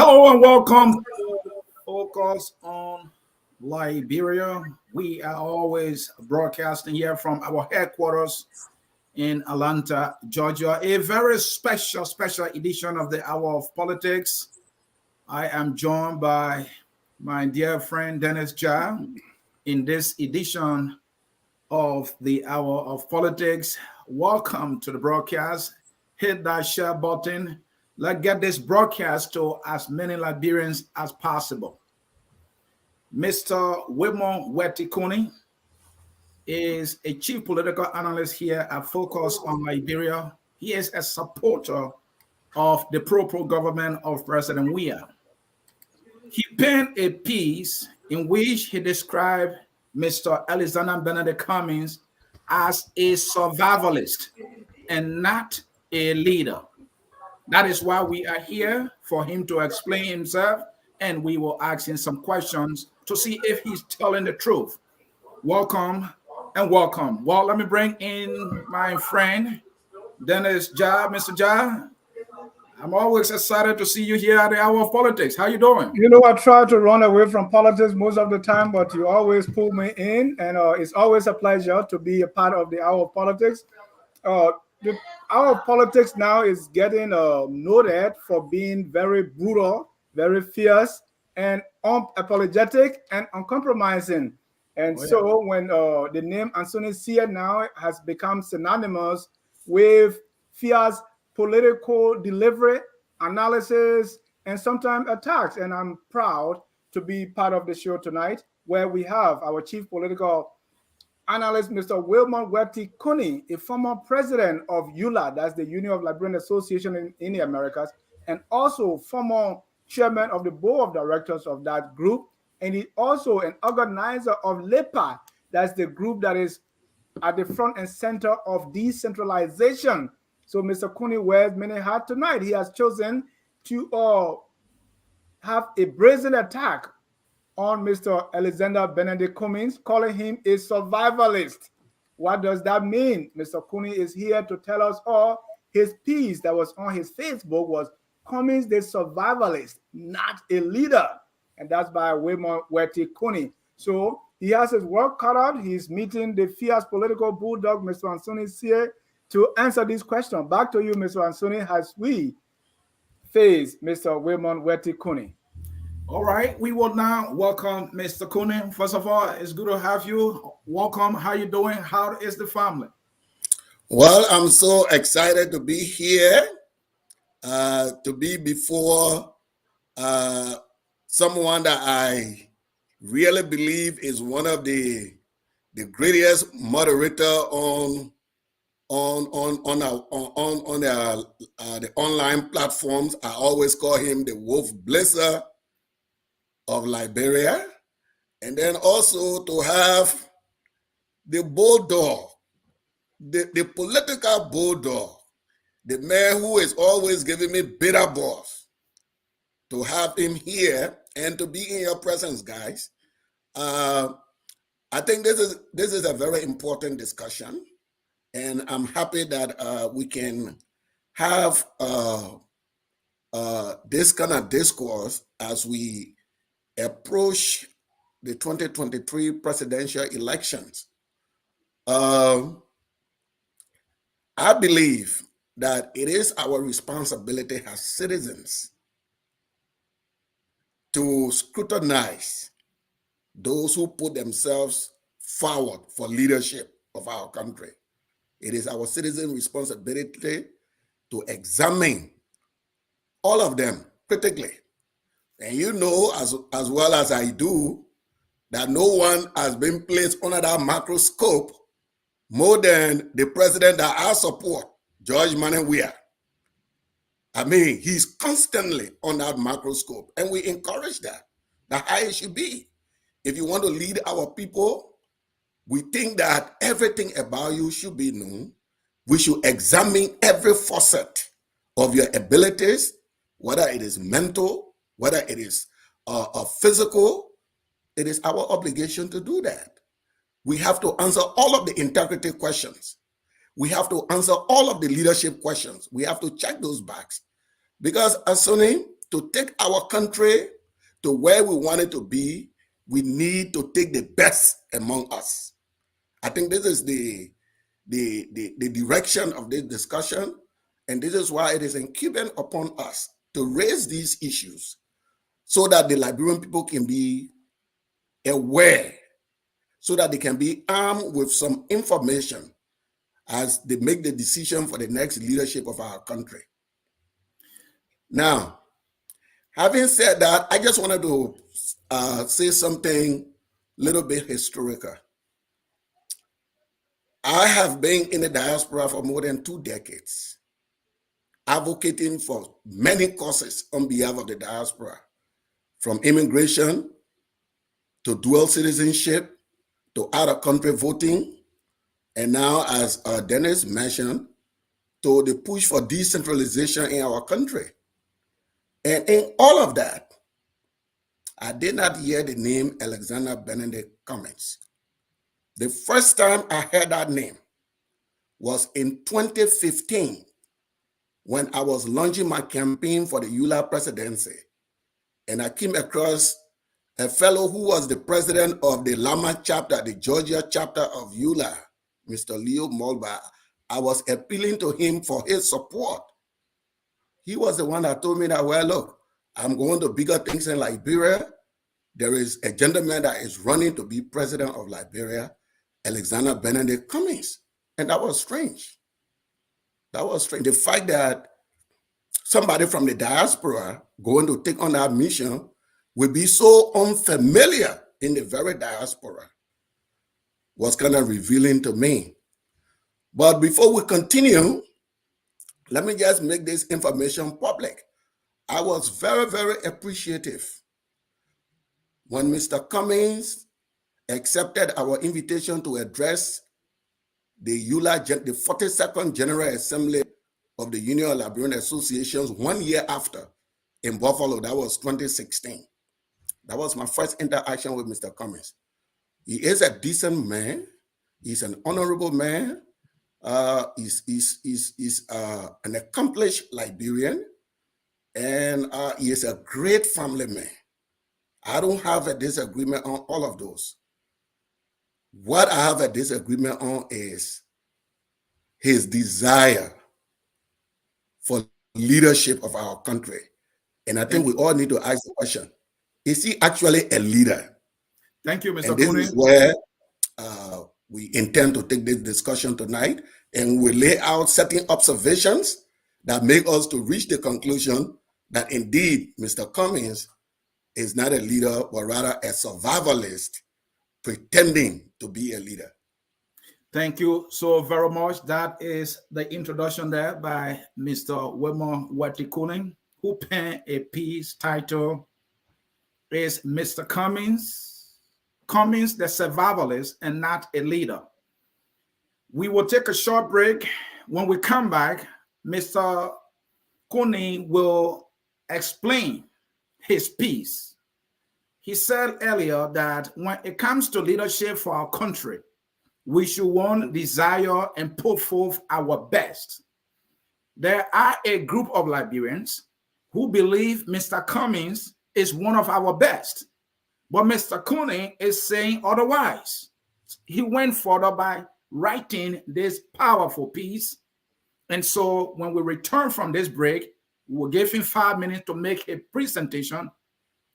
Hello and welcome to Focus on Liberia. We are always broadcasting here from our headquarters in Atlanta, Georgia. A very special edition of the Hour of Politics. I am joined by my dear friend Dennis Jah in this edition of the Hour of Politics. Welcome to the broadcast. Hit that share button. Let's get this broadcast to as many Liberians as possible. Mr. Wilmot Wettee Kunney is a chief political analyst here at Focus on Liberia. He is a supporter of the pro government of President Weah. He penned a piece in which he described Mr. Alexander Benedict Cummings as a survivalist and not a leader. That is why we are here, for him to explain himself, and we will ask him some questions to see if he's telling the truth. Welcome and welcome. Well, let me bring in my friend, Dennis Jah. Mr. Jah, I'm always excited to see you here at the Hour of Politics. How you doing? You know, I try to run away from politics most of the time, but you always pull me in, and it's always a pleasure to be a part of the Hour of Politics. Uh, the Hour of Politics now is getting noted for being very brutal, very fierce, and unapologetic and uncompromising. And Oh, yeah. so, when the name Ansony Sieh now has become synonymous with fierce political delivery, analysis, and sometimes attacks. And I'm proud to be part of the show tonight, where we have our chief political analyst, Mr. Wilmot Wettee Kunney, a former president of ULA, that's the Union of Liberian Association in the Americas, and also former chairman of the board of directors of that group. And he's also an organizer of LEPA, that's the group that is at the front and center of decentralization. So Mr. Kunney wears many hats tonight. He has chosen to have a brazen attack on Mr. Alexander Benedict Cummings, calling him a survivalist. What does that mean? Mr. Kunney is here to tell us all. His piece that was on his Facebook was Cummings the survivalist, not a leader. And that's by Wilmot Wettee Kunney. So he has his work cut out. He's meeting the fierce political bulldog, Mr. Ansony Sieh, to answer this question. Back to you, Mr. Ansony, as we face Mr. Wilmot Wettee Kunney. All right, we will now welcome Mr. Kunney. First of all, it's good to have you. Welcome. How you doing? How is the family? Well, I'm so excited to be here, to be before someone that I really believe is one of the greatest moderator on the online platforms. I always call him the Wolf Blitzer of Liberia, and then also to have the bulldog, the political bulldog, the man who is always giving me bitter balls, to have him here and to be in your presence, guys. I think this is a very important discussion, and I'm happy that we can have this kind of discourse as we approach the 2023 presidential elections. I believe that it is our responsibility as citizens to scrutinize those who put themselves forward for leadership of our country. It is our citizen responsibility to examine all of them critically. And you know as well as I do that no one has been placed under that microscope more than the president that I support, George Weah. I mean, he's constantly on that microscope, and we encourage that. That's how it should be. If you want to lead our people, we think that everything about you should be known. We should examine every facet of your abilities, whether it is mental, whether it is physical. It is our obligation to do that. We have to answer all of the integrity questions. We have to answer all of the leadership questions. We have to check those boxes. Because, Ansony, to take our country to where we want it to be, we need to take the best among us. I think this is the direction of this discussion, and this is why it is incumbent upon us to raise these issues so that the Liberian people can be aware, so that they can be armed with some information as they make the decision for the next leadership of our country. Now, having said that, I just wanted to say something a little bit historical. I have been in the diaspora for more than 2 decades, advocating for many causes on behalf of the diaspora, from immigration to dual citizenship to out-of-country voting, and now, as Dennis mentioned, to the push for decentralization in our country. And in all of that, I did not hear the name Alexander Benedict Cummings. The first time I heard that name was in 2015 when I was launching my campaign for the EULA presidency, and I came across a fellow who was the president of the Lama chapter, the Georgia chapter of EULA, Mr. Leo Mulba. I was appealing to him for his support. He was the one that told me that, well, look, I'm going to bigger things in Liberia. There is a gentleman that is running to be president of Liberia, Alexander Benedict Cummings. And that was strange. That was strange. The fact that somebody from the diaspora going to take on that mission will be so unfamiliar in the very diaspora was kind of revealing to me. But before we continue, let me just make this information public. I was very, very appreciative when Mr. Cummings accepted our invitation to address the EULA, the 42nd General Assembly of the Union of Liberian Associations 1 year after in Buffalo. That was 2016. That was my first interaction with Mr. Cummings. He is a decent man. He's an honorable man. He's an accomplished Liberian, and he is a great family man. I don't have a disagreement on all of those. What I have a disagreement on is his desire for leadership of our country. And I think we all need to ask the question, is he actually a leader? Thank you, Mr. And this Kunney. is where we intend to take this discussion tonight, and we lay out certain observations that make us to reach the conclusion that indeed Mr. Cummings is not a leader, but rather a survivalist pretending to be a leader. Thank you so very much. That is the introduction there by Mr. Wilmot Wettee, who penned a piece titled is Mr. Cummings the survivalist and not a leader. We will take a short break. When we come back, Mr. Kunney will explain his piece. He said earlier that when it comes to leadership for our country, we should want, desire, and put forth our best. There are a group of Liberians who believe Mr. Cummings is one of our best. But Mr. Kunney is saying otherwise. He went further by writing this powerful piece. And so when we return from this break, we'll give him 5 minutes to make a presentation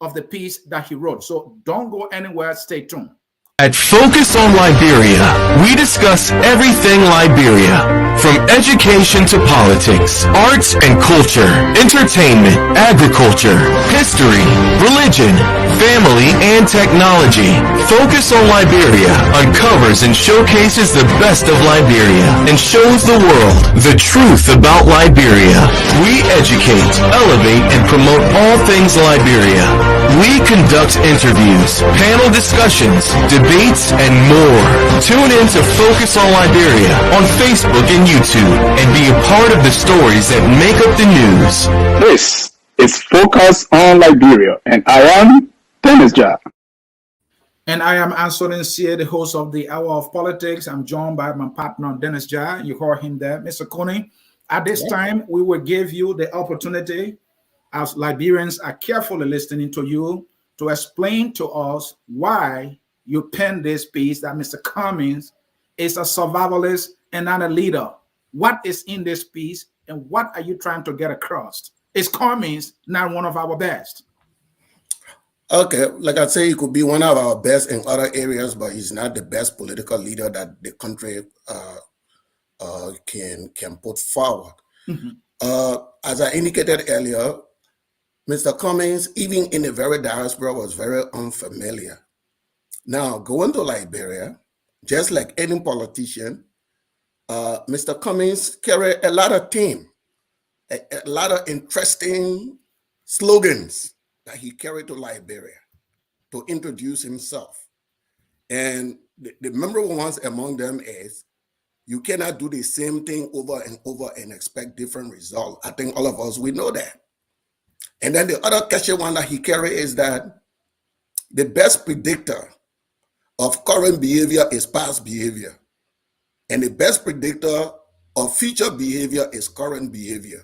of the piece that he wrote. So don't go anywhere, stay tuned. At Focus on Liberia, we discuss everything Liberia, from education to politics, arts and culture, entertainment, agriculture, history, religion, family, and technology. Focus on Liberia uncovers and showcases the best of Liberia and shows the world the truth about Liberia. We educate, elevate, and promote all things Liberia. We conduct interviews, panel discussions, debates, and more. Tune in to Focus on Liberia on Facebook and YouTube and be a part of the stories that make up the news. This is Focus on Liberia, and I am Dennis Jah. And I am Ansony, Sieh, the host of the Hour of Politics. I'm joined by my partner, Dennis Jah. You heard him there. Mr. Kunney, at this time, we will give you the opportunity, as Liberians are carefully listening to you, to explain to us why you penned this piece that Mr. Cummings is a survivalist and not a leader. What is in this piece and what are you trying to get across? Is Cummings not one of our best? Okay, like I say, he could be one of our best in other areas, but he's not the best political leader that the country can put forward. Mm-hmm. As I indicated earlier, Mr. Cummings, even in the very diaspora, was very unfamiliar. Now, going to Liberia, just like any politician, Mr. Cummings carried a lot of team, a lot of interesting slogans that he carried to Liberia to introduce himself. And the memorable ones among them is, you cannot do the same thing over and over and expect different results. I think all of us, we know that. And then the other catchy one that he carried is that the best predictor of current behavior is past behavior. And the best predictor of future behavior is current behavior.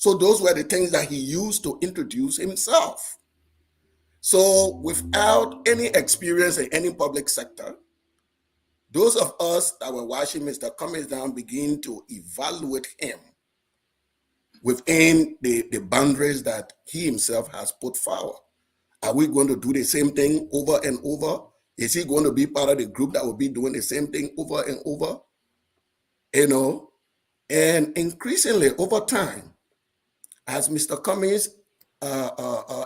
So those were the things that he used to introduce himself. So without any experience in any public sector, those of us that were watching Mr. Cummings down begin to evaluate him within the boundaries that he himself has put forward. Are we going to do the same thing over and over? Is he going to be part of the group that will be doing the same thing over and over? You know, and increasingly over time, as Mr. Cummings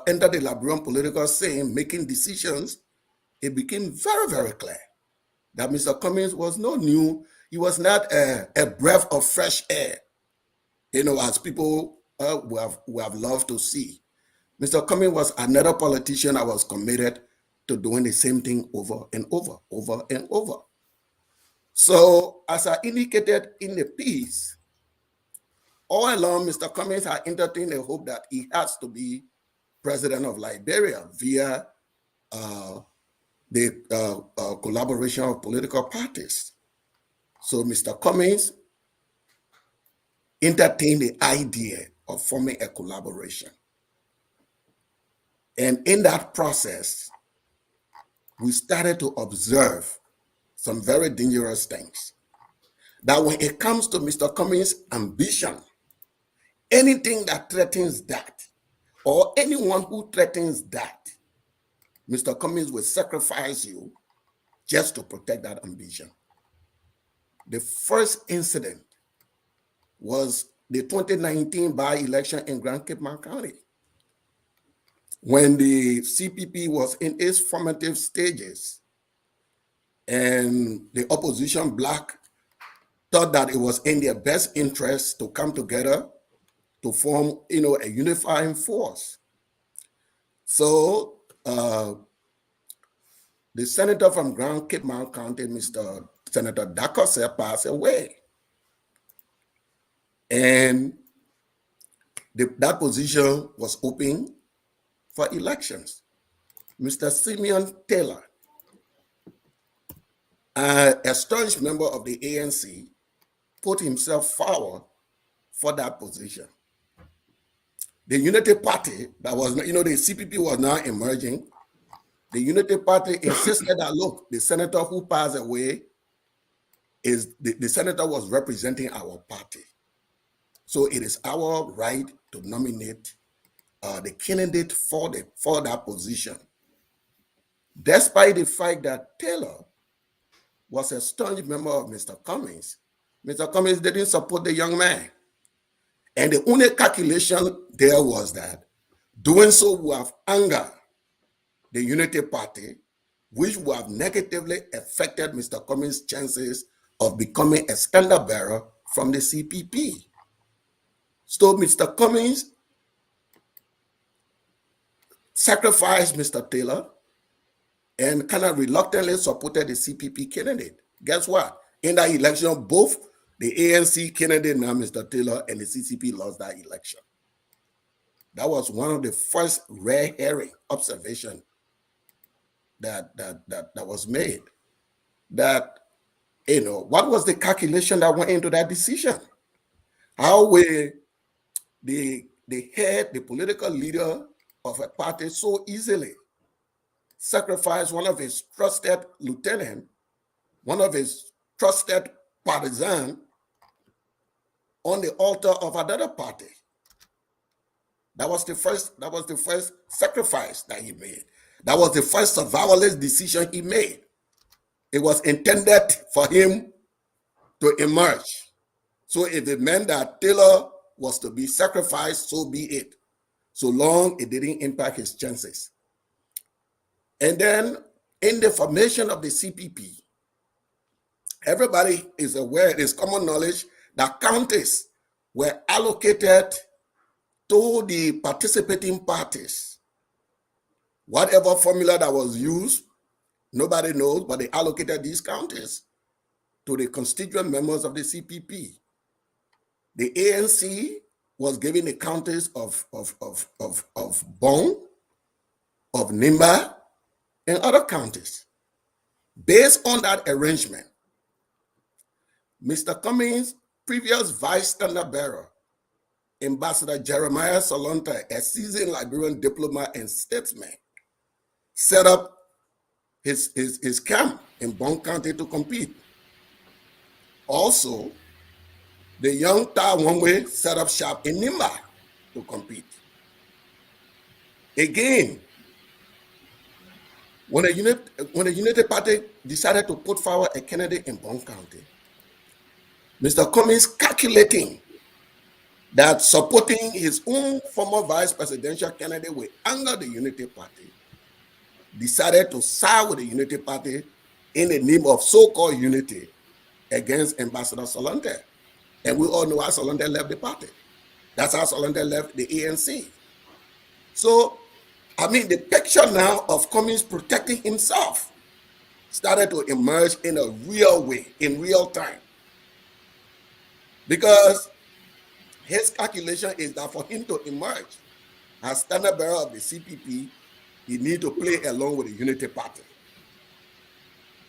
entered the Liberian political scene, making decisions, it became very, very clear that Mr. Cummings was he was not a breath of fresh air, you know, as people who have loved to see. Mr. Cummings was another politician that was committed to doing the same thing over and over and over. So, as I indicated in the piece, all along, Mr. Cummings had entertained the hope that he has to be president of Liberia via the collaboration of political parties. So Mr. Cummings entertained the idea of forming a collaboration. And in that process, we started to observe some very dangerous things. That when it comes to Mr. Cummings' ambition, anything that threatens that, or anyone who threatens that, Mr. Cummings will sacrifice you just to protect that ambition. The first incident was the 2019 by-election in Grand Cape County, when the CPP was in its formative stages, and the opposition bloc thought that it was in their best interest to come together to form, you know, a unifying force. So the senator from Grand Cape County, Mr. Senator Dakose, passed away. And that position was open for elections. Mr. Simeon Taylor, a staunch member of the ANC, put himself forward for that position. The Unity Party, that was, you know, the CPP was now emerging. The Unity Party insisted that, look, the senator who passed away is the senator was representing our party. So it is our right to nominate the candidate for that position. Despite the fact that Taylor was a staunch member of Mr. Cummings didn't support the young man. And the only calculation there was that doing so would have angered the Unity Party, which would have negatively affected Mr. Cummings' chances of becoming a standard bearer from the CPP. So Mr. Cummings sacrificed Mr. Taylor and kind of reluctantly supported the CPP candidate. Guess what? In that election, both the ANC candidate, now Mr. Taylor, and the CCP lost that election. That was one of the first rare herring observations that was made. That, you know, what was the calculation that went into that decision? How will the head, the political leader of a party so easily sacrifice one of his trusted lieutenant, one of his trusted partisan on the altar of another party? That was the first sacrifice that he made. That was the first survivalist decision he made. It was intended for him to emerge. So if it meant that Taylor was to be sacrificed, so be it, so long it didn't impact his chances. And then in the formation of the CPP, everybody is aware, it is common knowledge that counties were allocated to the participating parties. Whatever formula that was used, nobody knows, but they allocated these counties to the constituent members of the CPP. The ANC was given the counties of Bong, of Nimba, and other counties. Based on that arrangement, Mr. Cummings, previous vice standard bearer, Ambassador Jeremiah Salonta, a seasoned Liberian diplomat and statesman, set up his camp in Bon County to compete. Also, the young Ta Wangwe set up shop in Nimba to compete. Again, when the United Party decided to put forward a candidate in Bon County, Mr. Cummings, calculating that supporting his own former vice presidential candidate will anger the Unity Party, decided to side with the Unity Party in the name of so-called unity against Ambassador Salonta. And we all know how Salonta left the party. That's how Salonta left the ANC. So, I mean, the picture now of Cummings protecting himself started to emerge in a real way, in real time. Because his calculation is that for him to emerge as standard bearer of the CPP, he needs to play along with the Unity Party.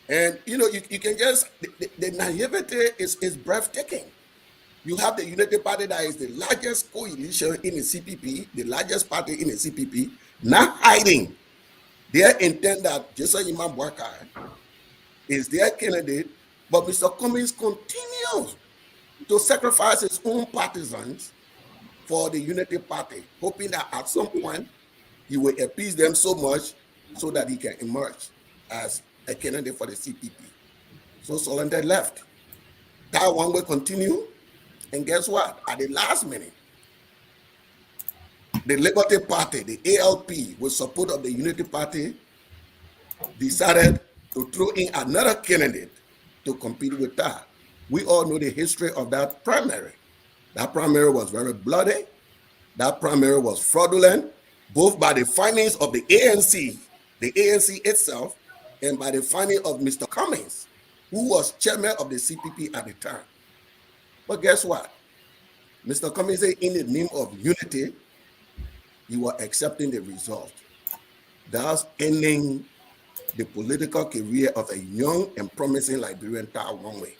And, you know, you can just, the naivety is breathtaking. You have the Unity Party that is the largest coalition in the CPP, the largest party in the CPP, not hiding their intent that Jason Imam Bwaka is their candidate, but Mr. Cummings continues to sacrifice his own partisans for the Unity Party, hoping that at some point he will appease them so much so that he can emerge as a candidate for the CPP. So Salonta left. That one will continue. And guess what? At the last minute, the Liberty Party, the ALP, with support of the Unity Party, decided to throw in another candidate to compete with that. We all know the history of that primary. That primary was very bloody. That primary was fraudulent, both by the findings of the ANC itself, and by the finding of Mr. Cummings, who was chairman of the CPP at the time. But guess what? Mr. Cummings said in the name of unity, you were accepting the result, thus ending the political career of a young and promising Liberian Ta Wangwe.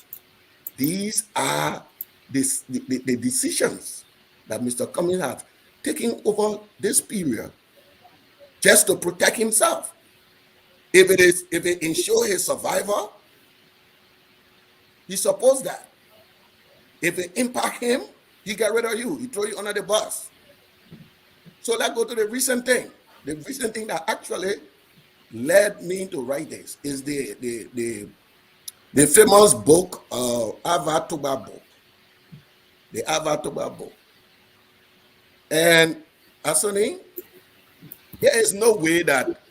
These are the decisions that Mr. Cummings had taken over this period just to protect himself. If it ensures his survival, he supports that. If it impact him, he get rid of you. He throw you under the bus. So let's go to the recent thing. The recent thing that actually led me to write this is the famous book, Ava Tuba book. The Ava Tuba book. And Ansony, there is no way that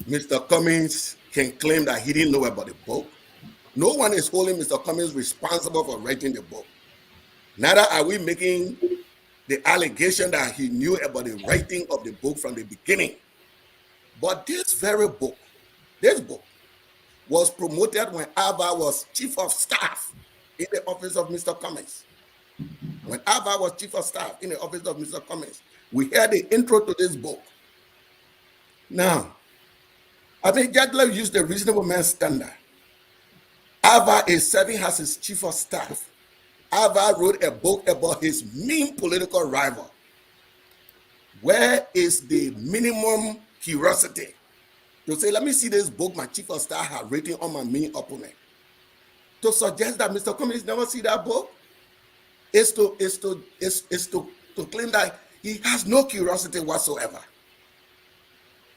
Mr. Cummings can claim that he didn't know about the book. No one is holding Mr. Cummings responsible for writing the book. Neither are we making the allegation that he knew about the writing of the book from the beginning. But this very book, was promoted when Ava was chief of staff in the office of Mr. Cummings. When Ava was chief of staff in the office of Mr. Cummings, we heard the intro to this book. Now, I think Jadler used the reasonable man standard. Ava is serving as his chief of staff. Ava wrote a book about his mean political rival. Where is the minimum curiosity to say, let me see this book my chief of staff has written on my mean opponent? To suggest that Mr. Cummings never see that book is to claim that he has no curiosity whatsoever.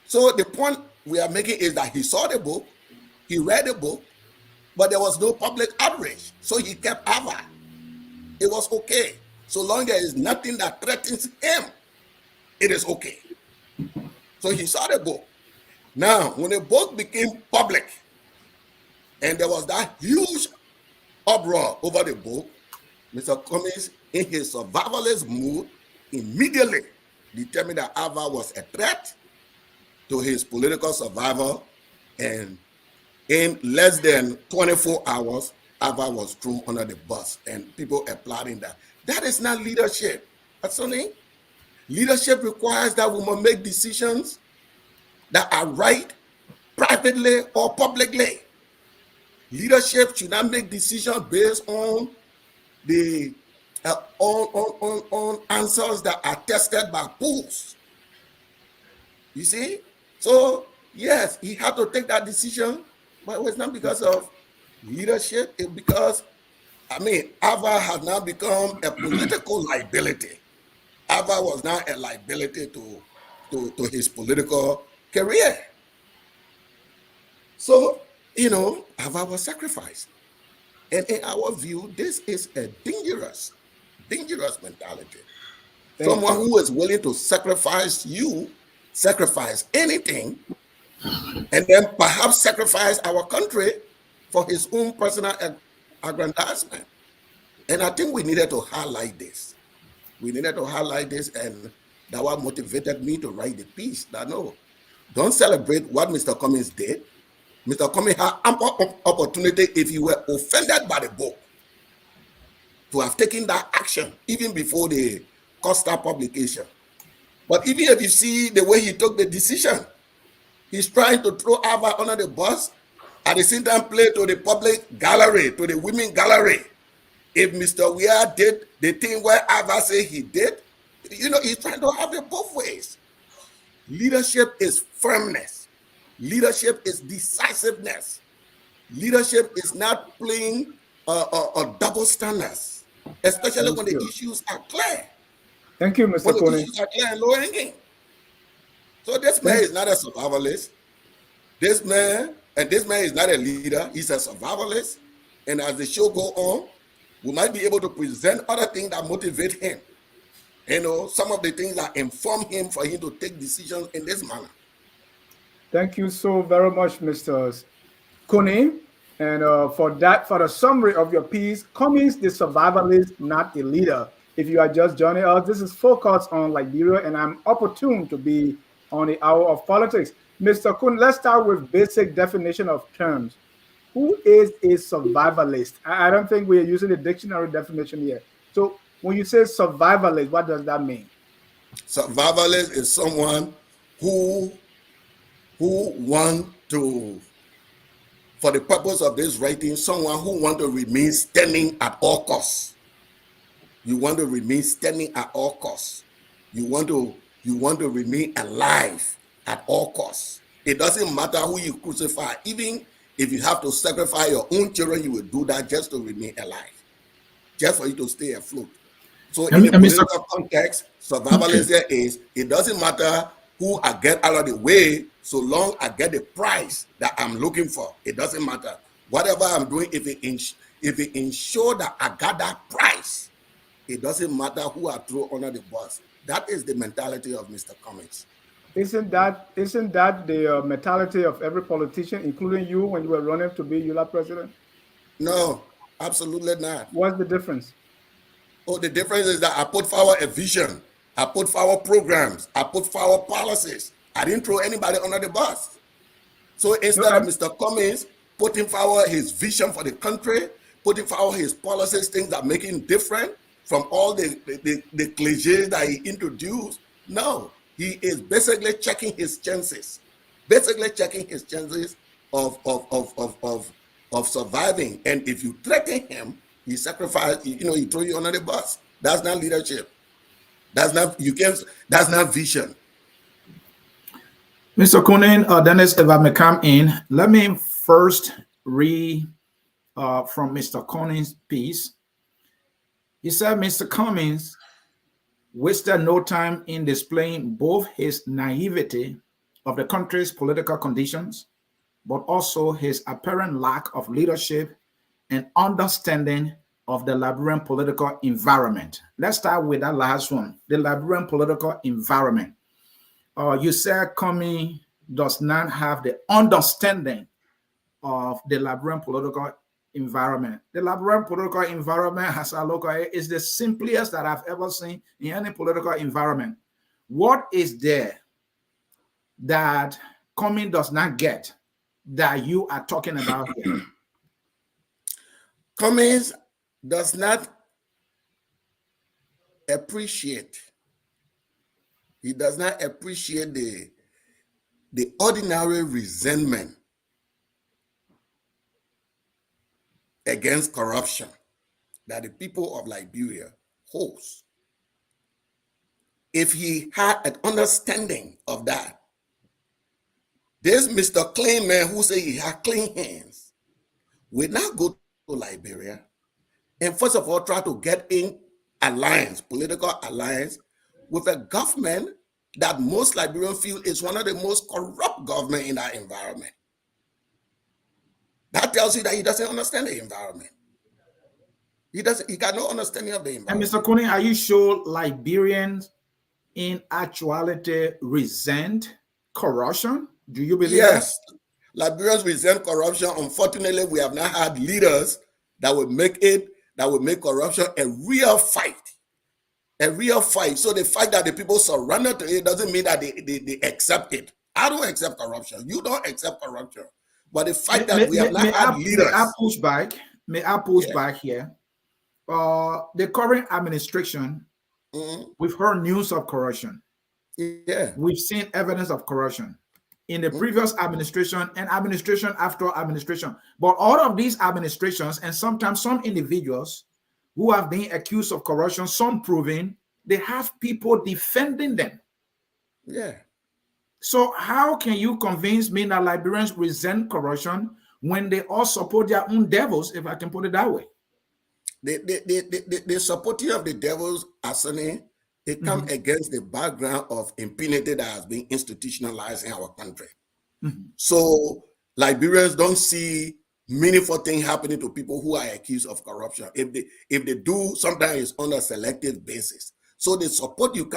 So the point we are making is that he saw the book, he read the book, but there was no public outrage. So he kept Ava. It was okay. So long there is nothing that threatens him, it is okay. So he saw the book. Now, when the book became public, and there was that huge uproar over the book, Mr. Cummings, in his survivalist mood, immediately determined that Ava was a threat to his political survival, and in less than 24 hours, Ava was thrown under the bus, and people applauding that. That is not leadership. Ansony, leadership requires that we must make decisions that are right privately or publicly. Leadership should not make decisions based on the on answers that are tested by polls. You see? So, yes, he had to take that decision, but it was not because of leadership. It's because, Ava has now become a political liability. Ava was now a liability to his political career. So, Ava was sacrificed. And in our view, this is a dangerous mentality. Someone who is willing to sacrifice anything, and then perhaps sacrifice our country for his own personal aggrandizement. And I think we needed to highlight this. And that what motivated me to write the piece. That no, don't celebrate what Mr. Cummings did. Mr. Cummings had ample opportunity, if he were offended by the book, to have taken that action even before the Costa publication. But even if you see the way he took the decision, he's trying to throw Ava under the bus, at the same time play to the public gallery, to the women gallery. If Mr. Weah did the thing where Ava said he did, he's trying to have it both ways. Leadership is firmness. Leadership is decisiveness. Leadership is not playing a double standards, especially when the issues are clear. Thank you, Mr. Kunney. The issues are clear and low-hanging. So this man is not a survivalist. This man is not a leader. He's a survivalist. And as the show go on, we might be able to present other things that motivate him. Some of the things that inform him for him to take decisions in this manner. Thank you so very much, Mr. Kunney. And for the summary of your piece, Cummings, the survivalist, not the leader. If you are just joining us, this is Focus on Liberia, and I'm opportune to be on the Hour of Politics. Mr. Kunney, let's start with basic definition of terms. Who is a survivalist? I don't think we're using the dictionary definition here. So when you say survivalist, what does that mean? Survivalist is someone who want to, for the purpose of this writing, someone who want to remain standing at all costs. You want to remain standing at all costs. You want to remain alive at all costs. It doesn't matter who you crucify. Even if you have to sacrifice your own children, you will do that just to remain alive, just for you to stay afloat. So in a political context, survivalism is, it doesn't matter who I get out of the way, so long I get the price that I'm looking for. It doesn't matter. Whatever I'm doing, if it ensure that I got that price, it doesn't matter who I throw under the bus. That is the mentality of Mr. Cummings. Isn't that the mentality of every politician, including you, when you were running to be ULA president? No, absolutely not. What's the difference? Oh, the difference is that I put forward a vision. I put forward programs. I put forward policies. I didn't throw anybody under the bus. So instead of Mr. Cummings putting forward his vision for the country, putting forward his policies, things that make him different from all the cliches that he introduced, no, he is basically checking his chances. Of surviving. And if you threaten him, he sacrifice, he throw you under the bus. That's not leadership. That's not vision. Mr. Kunney, Dennis, if I may come in, let me first read from Mr. Cummings' piece. He said, Mr. Cummings wasted no time in displaying both his naivety of the country's political conditions, but also his apparent lack of leadership and understanding of the Liberian political environment. Let's start with that last one, the Liberian political environment. You said Cummings does not have the understanding of the Liberian political environment. The Liberian political environment, as I look at it, is the simplest that I've ever seen in any political environment. What is there that Cummings does not get that you are talking about here? Cummings does not appreciate. He does not appreciate the ordinary resentment against corruption that the people of Liberia host, if he had an understanding of that, this Mr. Clean Man who say he had clean hands will not go to Liberia and first of all try to get in alliance, political alliance with a government that most Liberians feel is one of the most corrupt government in that environment. That tells you that he doesn't understand the environment. He got no understanding of the environment. And Mr. Kunney, are you sure Liberians in actuality resent corruption? Do you believe yes, that? Liberians resent corruption. Unfortunately, we have not had leaders that would make corruption a real fight. A real fight. So the fact that the people surrender to it doesn't mean that they accept it. I don't accept corruption. You don't accept corruption. But the fact that we have not had leaders. May I push back here? The current administration, we've heard news of corruption. Yeah. We've seen evidence of corruption in the previous administration and administration after administration. But all of these administrations, and sometimes some individuals who have been accused of corruption, some proven, they have people defending them. Yeah. So how can you convince me that Liberians resent corruption when they all support their own devils, if I can put it that way? The supporting of the devils, Ansony, it comes against the background of impunity that has been institutionalized in our country. So Liberians don't see meaningful things happening to people who are accused of corruption. If they do, sometimes it's on a selective basis. So the support you're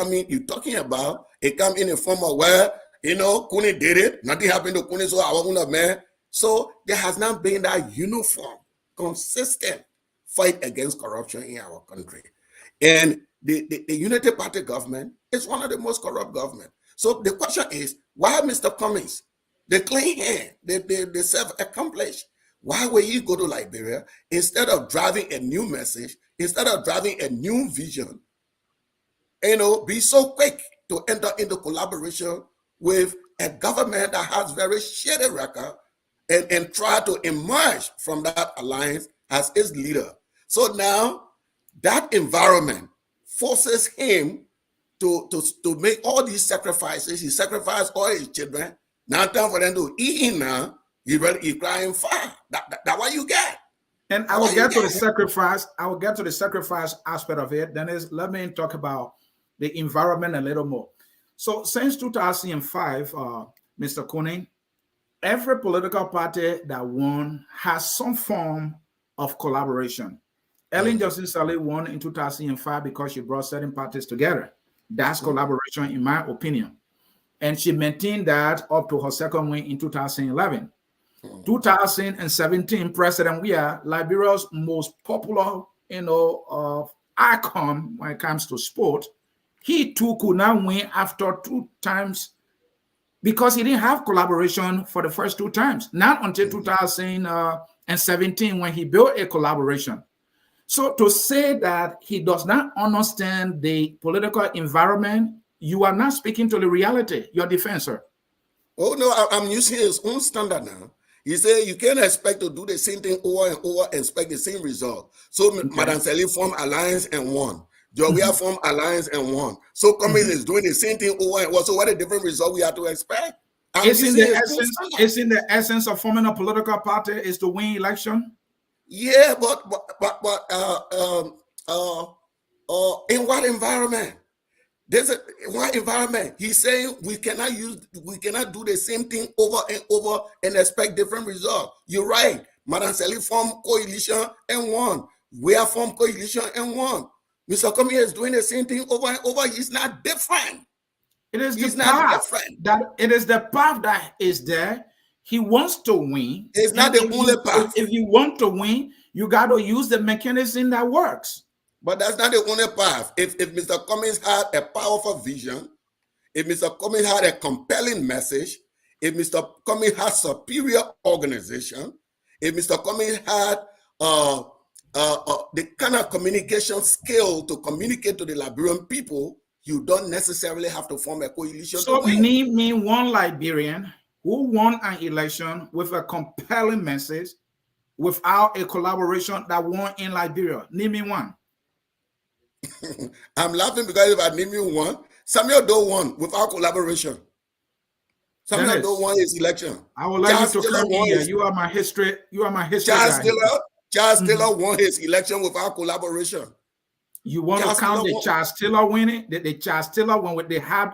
talking about, it comes in a form of where, Kunney did it, nothing happened to Kunney, so I wasn't a man. So there has not been that uniform, consistent fight against corruption in our country. And the Unity Party government is one of the most corrupt government. So the question is, why Mr. Cummings, the clean hand, they self-accomplished, why will he go to Liberia instead of driving a new message, instead of driving a new vision, be so quick to enter into collaboration with a government that has very shady record and try to emerge from that alliance as its leader. So now that environment forces him to make all these sacrifices. He sacrificed all his children. Now time for them to eat him now. He's crying fire. That's what you get. And I will get to the sacrifice. I will get to the sacrifice aspect of it. Then let me talk about the environment a little more. So since 2005, Mr. Kunney, every political party that won has some form of collaboration. Ellen Johnson Sirleaf won in 2005 because she brought certain parties together. That's collaboration, in my opinion. And she maintained that up to her second win in 2011. 2017, President Weah, Liberia's most popular, icon when it comes to sport, he too could not win after 2 times because he didn't have collaboration for the first 2 times. Not until 2017 when he built a collaboration. So to say that he does not understand the political environment, you are not speaking to the reality, your defensor. Oh, no, I'm using his own standard now. He said you can't expect to do the same thing over and over and expect the same result. So Madam Sirleaf formed alliance and won. Weah formed alliance and won. So Cummings is doing the same thing over and over. So what a different result we have to expect? It's in the essence of forming a political party is to win election. Yeah, but in what environment? What environment? He's saying we cannot do the same thing over and over and expect different results. You're right. Madam Sirleaf formed coalition and won. Weah formed coalition and won. Mr. Cummings is doing the same thing over and over. He's not different. It is the path that is there. He wants to win. It's not the only path. If you want to win, you got to use the mechanism that works. But that's not the only path. If Mr. Cummings had a powerful vision, if Mr. Cummings had a compelling message, if Mr. Cummings had superior organization, if Mr. Cummings had the kind of communication skill to communicate to the Liberian people, you don't necessarily have to form a coalition. So name me one Liberian who won an election with a compelling message without a collaboration that won in Liberia. Name me one. I'm laughing because if I name you one, Samuel Doe won without collaboration. Samuel Dennis, Doe won his election. I would like Charles you to Taylor come won here. his- You are my history. You are my history Charles guy. Taylor won his election without collaboration. You want Charles to count Taylor the won. Charles Taylor winning? The Charles Taylor when they had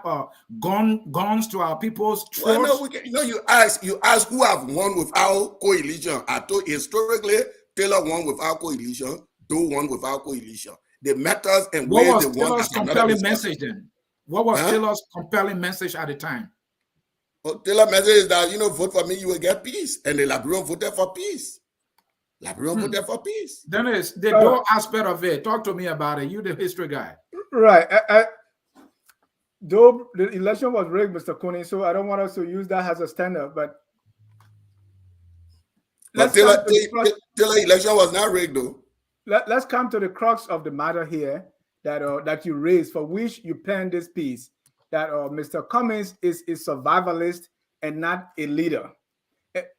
guns to our people's Well, throats? no, you ask who have won without coalition. I told historically, Taylor won without coalition, Doe won without coalition. The methods and What ways was they won. Taylor's compelling message then? What was Taylor's compelling message at the time? Well, Taylor's message is that, vote for me, you will get peace. And the Liberian voted for peace. Liberian voted for peace. Dennis, the Doe aspect of it, talk to me about it. You the history guy. Right. Though the election was rigged, Mr. Kunney, so I don't want us to use that as a standard, but Taylor election was not rigged, though. Let's come to the crux of the matter here that you raised, for which you penned this piece, that Mr. Cummings is a survivalist and not a leader.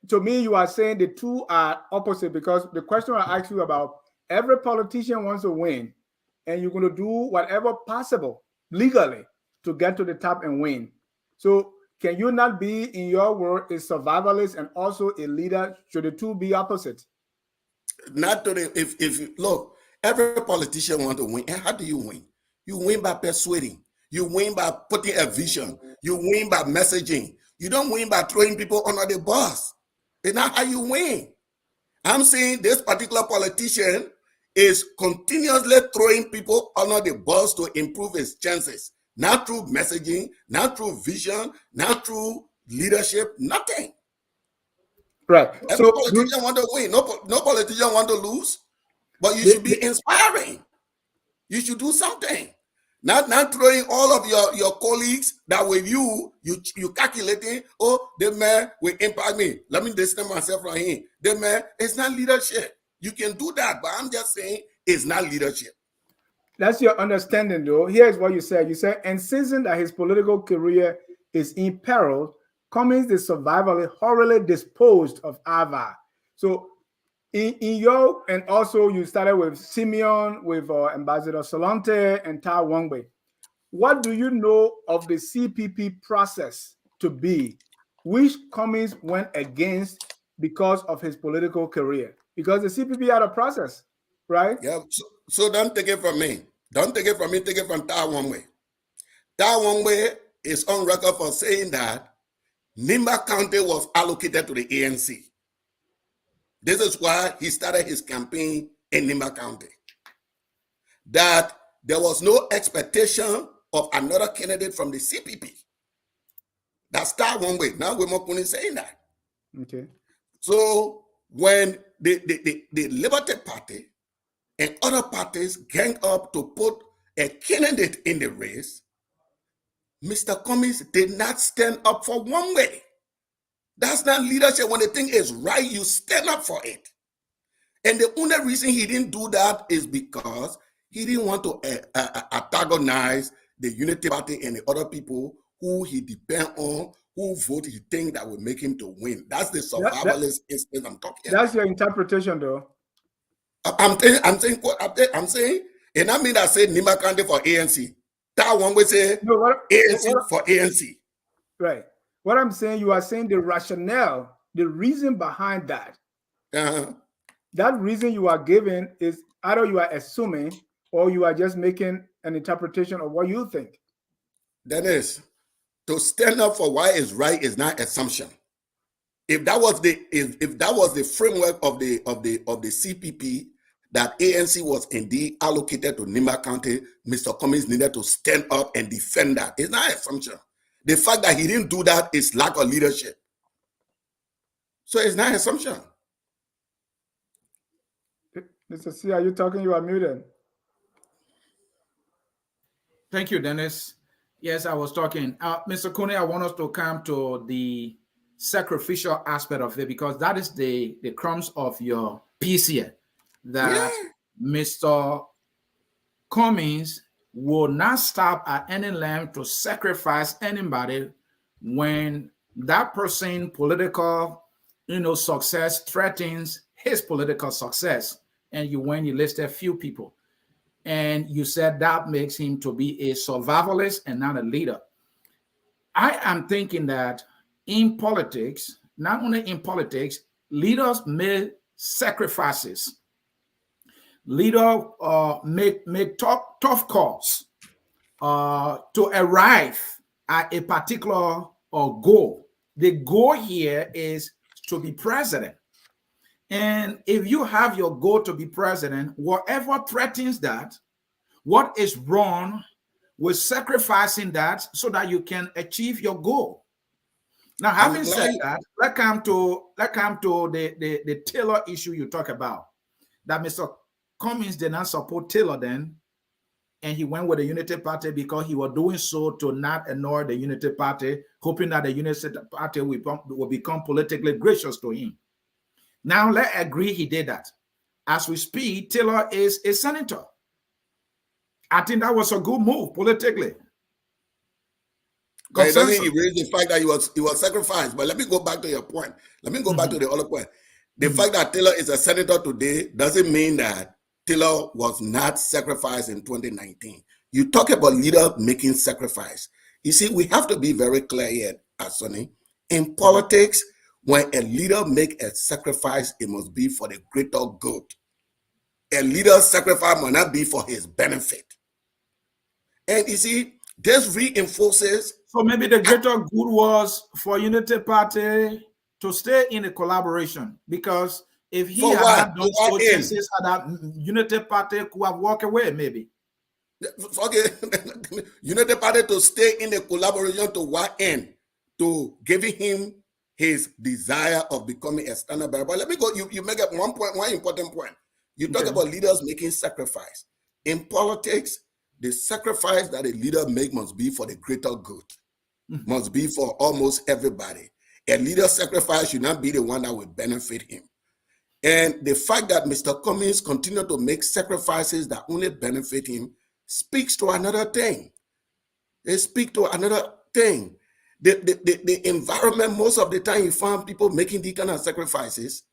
To me, you are saying the two are opposite, because the question I asked you about, every politician wants to win, and you're going to do whatever possible legally to get to the top and win. So can you not be, in your word, a survivalist and also a leader? Should the two be opposite? Not to the, if you look, every politician want to win. And how do you win? You win by persuading. You win by putting a vision. You win by messaging. You don't win by throwing people under the bus. It's not how you win. I'm saying this particular politician is continuously throwing people under the bus to improve his chances. Not through messaging, not through vision, not through leadership, nothing. Right. Every politician want to win. No politician want to lose. But you should be inspiring. You should do something. Not throwing all of your colleagues that with you calculating, the man will impact me. Let me distance myself from him. The man, it's not leadership. You can do that, but I'm just saying it's not leadership. That's your understanding, though. Here's what you said. You said, and seeing that his political career is in peril, Cummings, the survivalist, horribly disposed of Ava. So in your, and also you started with Simeon, with Ambassador Solante and Ta Wongbe. What do you know of the CPP process to be, which Cummings went against because of his political career? Because the CPP had a process, right? Yeah, so don't take it from me. Don't take it from me, take it from Ta Wongbe. Ta Wongbe is on record for saying that Nimba County was allocated to the ANC. This is why he started his campaign in Nimba County. That there was no expectation of another candidate from the CPP. That's Ta Wongbe. Now Wilmot is saying that. Okay. So when the Liberty Party and other parties gang up to put a candidate in the race, Mr. Cummings did not stand up for one way. That's not leadership. When the thing is right, you stand up for it. And the only reason he didn't do that is because he didn't want to antagonize the Unity Party and the other people who he depend on, who vote he think that will make him to win. That's the survivalist instinct I'm talking about. That's your interpretation, though. I'm saying, and I mean I say Nimba County for ANC. That one will say ANC for ANC. Right. What I'm saying, you are saying the rationale, the reason behind that. That reason you are giving is either you are assuming or you are just making an interpretation of what you think. Dennis, to stand up for what is right is not assumption. If that was the framework of the CPP, that ANC was indeed allocated to Nimba County, Mr. Cummings needed to stand up and defend that. It's not assumption. The fact that he didn't do that is lack of leadership. So it's not assumption. Mr. Sieh, are you talking? You are muted. Thank you, Dennis. Yes, I was talking. Mr. Kunney, I want us to come to the sacrificial aspect of it, because that is the crumbs of your piece here. That Mr. Cummings will not stop at any length to sacrifice anybody when that person's political, success threatens his political success. And when you listed a few people. And you said that makes him to be a survivalist and not a leader. I am thinking that in politics, not only in politics, leaders make sacrifices. Leaders make tough calls to arrive at a particular goal. The goal here is to be president. And if you have your goal to be president, whatever threatens that, what is wrong with sacrificing that so that you can achieve your goal? Now, having said that, let's come to the Taylor issue you talk about. That Mr. Cummings did not support Taylor then, and he went with the Unity Party because he was doing so to not ignore the Unity Party, hoping that the Unity Party will become politically gracious to him. Now, let's agree he did that. As we speak, Taylor is a senator. I think that was a good move politically. But it doesn't erase the fact that he was sacrificed. But let me go back to your point. Let me go back to the other point. The fact that Taylor is a senator today doesn't mean that Taylor was not sacrificed in 2019. You talk about leader making sacrifice. You see, we have to be very clear here, Ansony. In politics, when a leader make a sacrifice, it must be for the greater good. A leader's sacrifice must not be for his benefit. And you see, this reinforces. So maybe the greater good was for Unity Party to stay in a collaboration, because if he had done so, chances that Unity Party could have walked away, maybe. Okay, Unity Party to stay in a collaboration to what end? To giving him his desire of becoming a standard bearer. But let me go. You make up one important point. You talk about leaders making sacrifice. In politics, the sacrifice that a leader make must be for the greater good, must be for almost everybody. A leader's sacrifice should not be the one that will benefit him. And the fact that Mr. Cummings continued to make sacrifices that only benefit him speaks to another thing. They speak to another thing. The environment, most of the time you find people making these kind of sacrifices,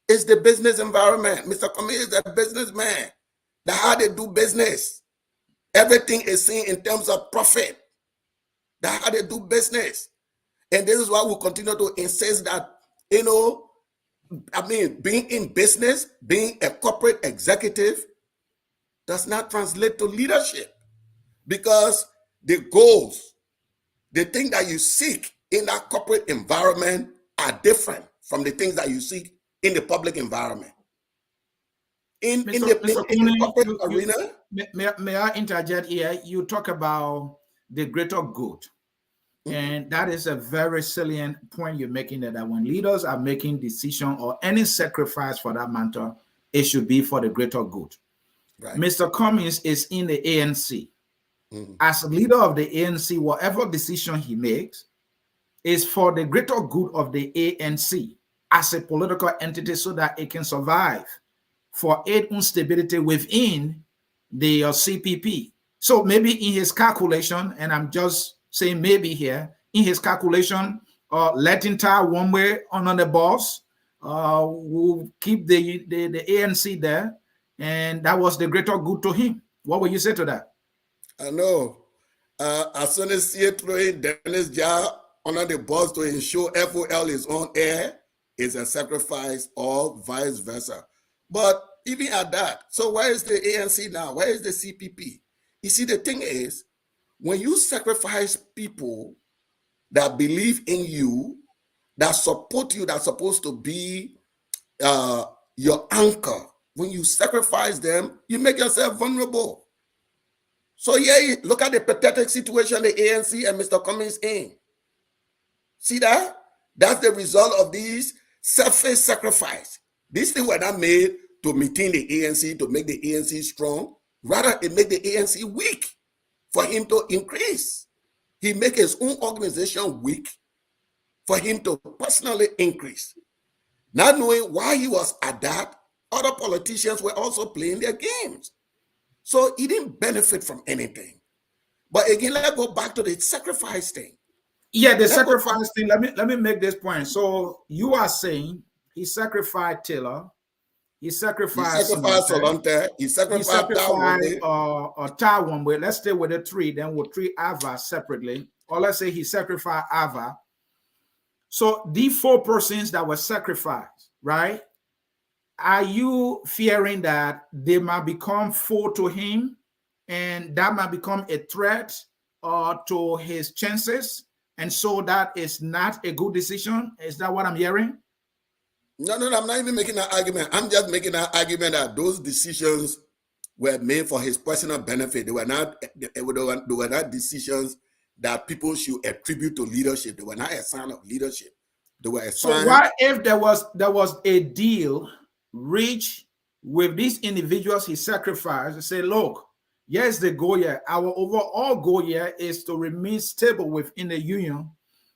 is the business environment. Mr. Cummings is a businessman. That's how they do business. Everything is seen in terms of profit. That's how they do business. And this is why we continue to insist that, being in business, being a corporate executive does not translate to leadership, because the goals, the things that you seek in that corporate environment are different from the things that you seek in the public environment. In the corporate arena. May I interject here? You talk about the greater good. And that is a very salient point you're making, that when leaders are making decision or any sacrifice for that matter, it should be for the greater good. Right. Mr. Cummings is in the ANC. As leader of the ANC, whatever decision he makes is for the greater good of the ANC as a political entity, so that it can survive for its own stability within the CPP. So maybe in his calculation, and I'm just saying maybe here, in his calculation, letting tie one way on the boss will keep the ANC there, and that was the greater good to him. What will you say to that? I know. As soon as Sieh throwing Dennis Jar under the boss to ensure FOL is on air is a sacrifice, or vice versa. But even at that, so where is the ANC now? Where is the CPP? You see, the thing is, when you sacrifice people that believe in you, that support you, that's supposed to be your anchor, when you sacrifice them, you make yourself vulnerable. So yeah, look at the pathetic situation the ANC and Mr. Cummings in. See that? That's the result of these selfish sacrifice. These things were not made to maintain the ANC, to make the ANC strong. Rather, it made the ANC weak for him to increase. He make his own organization weak for him to personally increase. Not knowing why he was at that, other politicians were also playing their games. So he didn't benefit from anything. But again, let's go back to the sacrifice thing. Yeah, the sacrifice thing. Let me make this point. So you are saying he sacrificed Taylor He sacrificed sacrificed Solonte. He sacrificed Tawonde. Tawonde. Let's stay with the three. Then we'll treat Ava separately. Or let's say he sacrificed Ava. So these 4 persons that were sacrificed, right? Are you fearing that they might become foe to him and that might become a threat to his chances? And so that is not a good decision? Is that what I'm hearing? No, I'm not even making that argument. I'm just making that argument that those decisions were made for his personal benefit. They were not decisions that people should attribute to leadership. They were not a sign of leadership. They were a sign. So what if there was a deal reached with these individuals he sacrificed and say, look, here's the goal here. Our overall goal here is to remain stable within the union,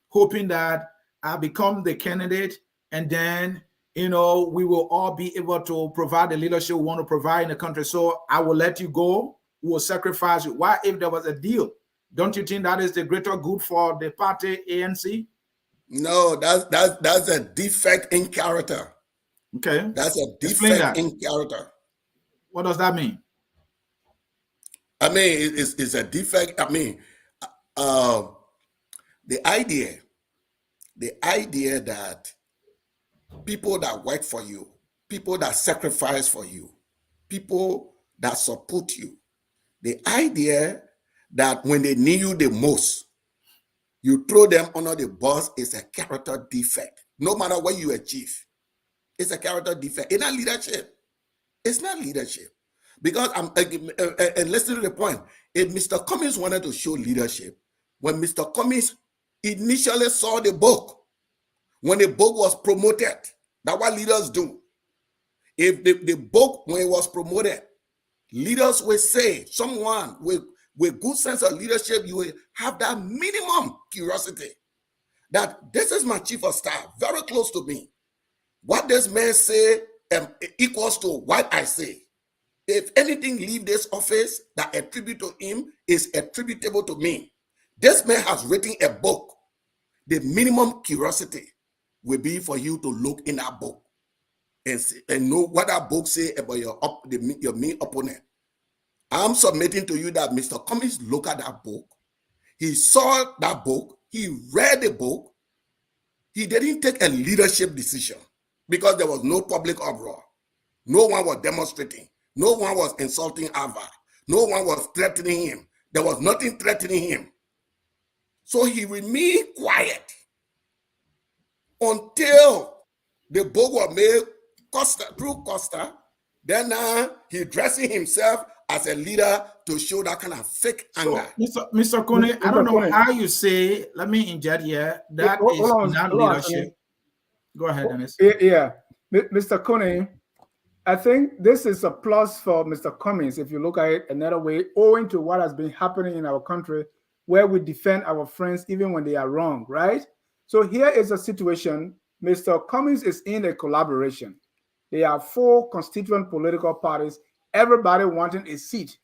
hoping that I become the candidate, and then we will all be able to provide the leadership we want to provide in the country. So I will let you go. We will sacrifice you. Why if there was a deal? Don't you think that is the greater good for the party ANC? No, that's a defect in character. Okay. That's a defect in character. What does that mean? I mean, it's a defect. I mean, the idea that people that work for you, people that sacrifice for you, people that support you, the idea that when they need you the most, you throw them under the bus is a character defect. No matter what you achieve, it's a character defect. It's not leadership. It's not leadership. Because and listen to the point. If Mr. Cummings wanted to show leadership, when Mr. Cummings initially saw the book, when the book was promoted, that's what leaders do. If the book, when it was promoted, leaders will say, someone with good sense of leadership, you will have that minimum curiosity that this is my chief of staff, very close to me. What this man say equals to what I say. If anything leave this office that attribute to him is attributable to me. This man has written a book. The minimum curiosity will be for you to look in that book and know what that book say about your main opponent. I'm submitting to you that Mr. Cummings looked at that book. He saw that book. He read the book. He didn't take a leadership decision because there was no public uproar. No one was demonstrating. No one was insulting Ava. No one was threatening him. There was nothing threatening him. So he remained quiet until the book was made through Costa. Then he dressing himself as a leader to show that kind of fake anger. So, Mr. Kunney, I don't know how you say, let me inject here, that is not leadership. Go ahead, Dennis. Yeah. Mr. Kunney, I think this is a plus for Mr. Cummings, if you look at it another way, owing to what has been happening in our country where we defend our friends even when they are wrong, right? So here is a situation. Mr. Cummings is in a collaboration. There are 4 constituent political parties, everybody wanting a seat.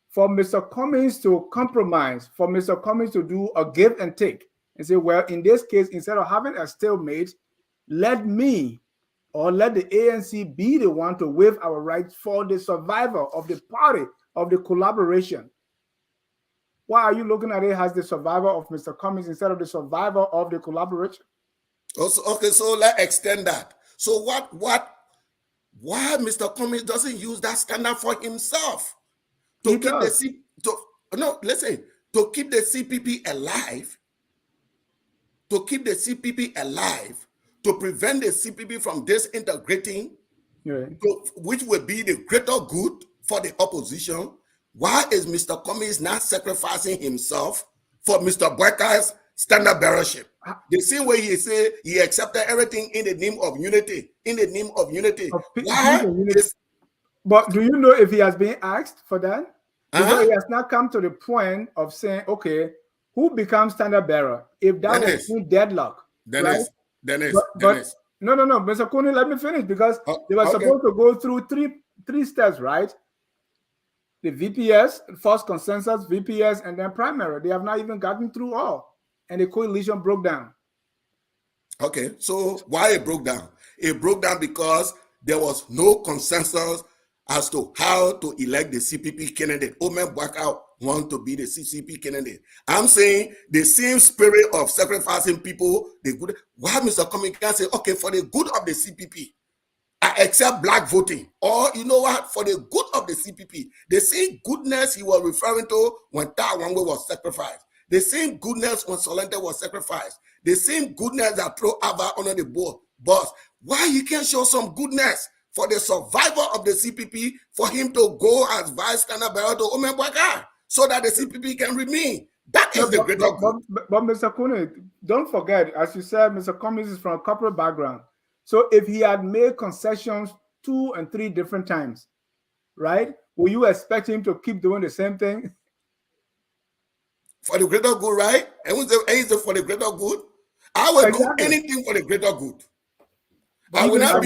For Mr. Cummings to compromise, for Mr. Cummings to do a give and take and say, well, in this case, instead of having a stalemate, let me or let the ANC be the one to waive our rights for the survival of the party, of the collaboration. Why are you looking at it as the survival of Mr. Cummings instead of the survival of the collaboration? Also, okay, so let's extend that. So why Mr. Cummings doesn't use that standard for himself to keep to keep the CPP alive, to prevent the CPP from disintegrating, which will be the greater good for the opposition. Why is Mr. Cummings not sacrificing himself for Mr. Boyka's standard bearership? The same way he said he accepted everything in the name of unity. In the name of unity. But do you know if he has been asked for that? Because he has not come to the point of saying, okay, who becomes standard bearer? If that was in deadlock. Dennis. No, Mr. Kunney, let me finish because they were supposed to go through three steps, right? The VPS, first consensus, VPS, and then primary. They have not even gotten through all. And the coalition broke down. Okay, so why it broke down? It broke down because there was no consensus as to how to elect the CPP candidate. Omen Bwaka want to be the CCP candidate. I'm saying the same spirit of sacrificing people, the good. Why Mr. Cummings can say, okay, for the good of the CPP, I accept black voting. Or you know what, for the good of the CPP, the same goodness he was referring to when Ta Wangwe was sacrificed. The same goodness when Solente was sacrificed. The same goodness that threw Ava under the boss. Why he can't show some goodness for the survival of the CPP for him to go as vice standard bearer to Omen Bwaka so that the CPP can remain? That is the greater good. But Mr. Kunney, don't forget, as you said, Mr. Cummings is from a corporate background. So if he had made concessions 2 and 3 different times, right, will you expect him to keep doing the same thing? For the greater good, right? And for the greater good, I will do anything for the greater good. I will not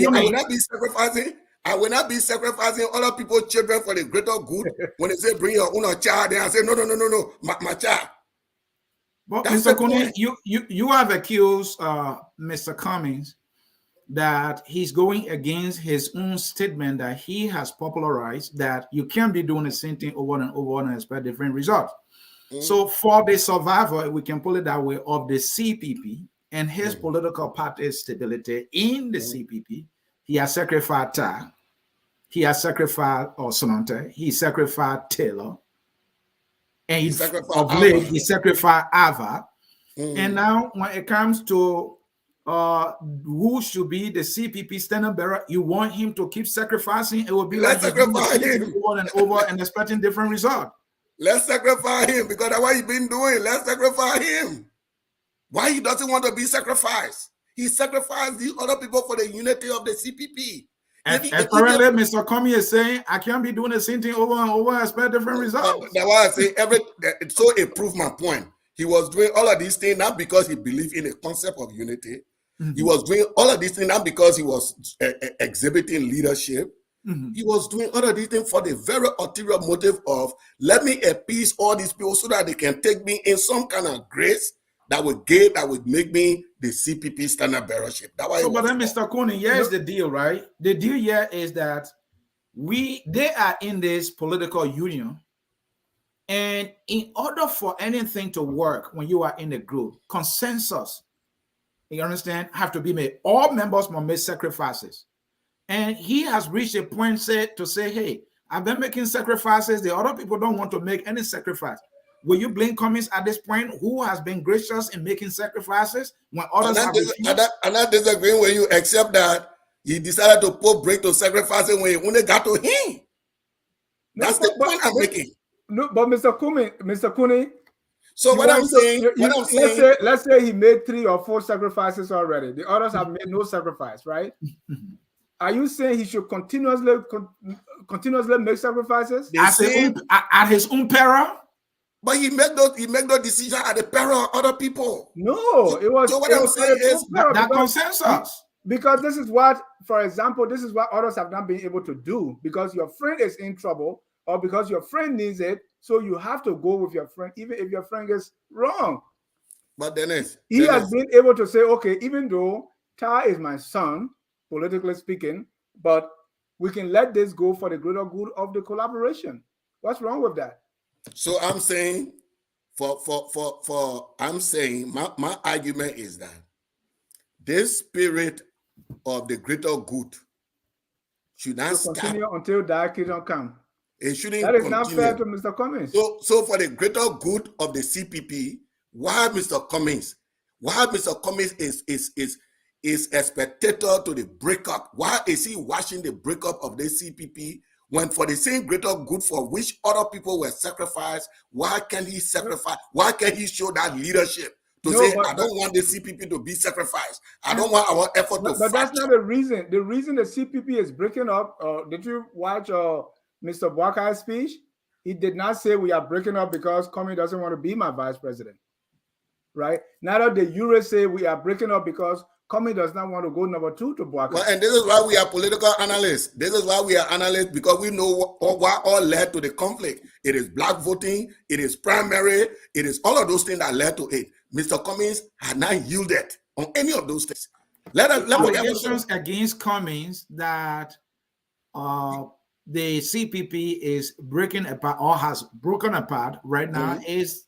be sacrificing. I will not be sacrificing other people's children for the greater good. When they say bring your own child, then I say no, my child. But Mr. Kunney, you have accused Mr. Cummings that he's going against his own statement that he has popularized, that you can't be doing the same thing over and over and expect different results. So for the survival, we can put it that way, of the CPP and his political party's stability in the CPP, he has sacrificed Ta, he has sacrificed Sonante, he sacrificed Taylor, and he sacrificed Ava. And now when it comes to who should be the CPP standard bearer, you want him to keep sacrificing. It will be like sacrificing him over and over and expecting different results. Let's sacrifice him, because that's what he's been doing. Let's sacrifice him. Why he doesn't want to be sacrificed? He sacrificed the other people for the unity of the CPP. Apparently, Mr. Cummings is saying, I can't be doing the same thing over and over and expect different results. That's why I say so it proved my point. He was doing all of these things not because he believed in the concept of unity. He was doing all of these things not because he was exhibiting leadership. He was doing all of these things for the very ulterior motive of, let me appease all these people so that they can take me in some kind of grace that would make me the CPP standard bearership. But then, Mr. Kunney, here's the deal, right? The deal here is that they are in this political union, and in order for anything to work when you are in a group, consensus, you understand, have to be made. All members must make sacrifices. And he has reached a point to say, hey, I've been making sacrifices. The other people don't want to make any sacrifice. Will you blame Cummings at this point, who has been gracious in making sacrifices when others have refused? I'm not disagreeing with you, except that he decided to put break to sacrificing when they got to him. That's the point I'm making. No, but Mr. Kunney. So what I'm saying, let's say he made 3 or 4 sacrifices already. The others have made no sacrifice, right? Are you saying he should continuously make sacrifices at his own peril? But he made no decision at the peril of other people. No, it was. So what I'm saying is that consensus. Because this is what, for example, this is what others have not been able to do, because your friend is in trouble or because your friend needs it. So you have to go with your friend, even if your friend is wrong. But Dennis, he has been able to say, okay, even though Ta is my son, politically speaking, but we can let this go for the greater good of the collaboration. What's wrong with that? So I'm saying, my argument is that this spirit of the greater good should not continue until that don't come. It shouldn't. That is not fair to Mr. Cummings. So for the greater good of the CPP, why Mr. Cummings is a spectator to the breakup? Why is he watching the breakup of the CPP when for the same greater good for which other people were sacrificed? Why can't he sacrifice? Why can't he show that leadership to say, I don't want the CPP to be sacrificed. I don't want our effort to But that's not the reason. The reason the CPP is breaking up, did you watch Mr. Bwaka's speech? He did not say we are breaking up because Cummings doesn't want to be my vice president, right? Neither did you say we are breaking up because Cummings does not want to go number 2 to Bwaka. Well, and this is why we are political analysts. This is why we are analysts, because we know what all led to the conflict. It is black voting, it is primary, it is all of those things that led to it. Mr. Cummings had not yielded on any of those things. allegations against Cummings that the CPP is breaking apart or has broken apart right now is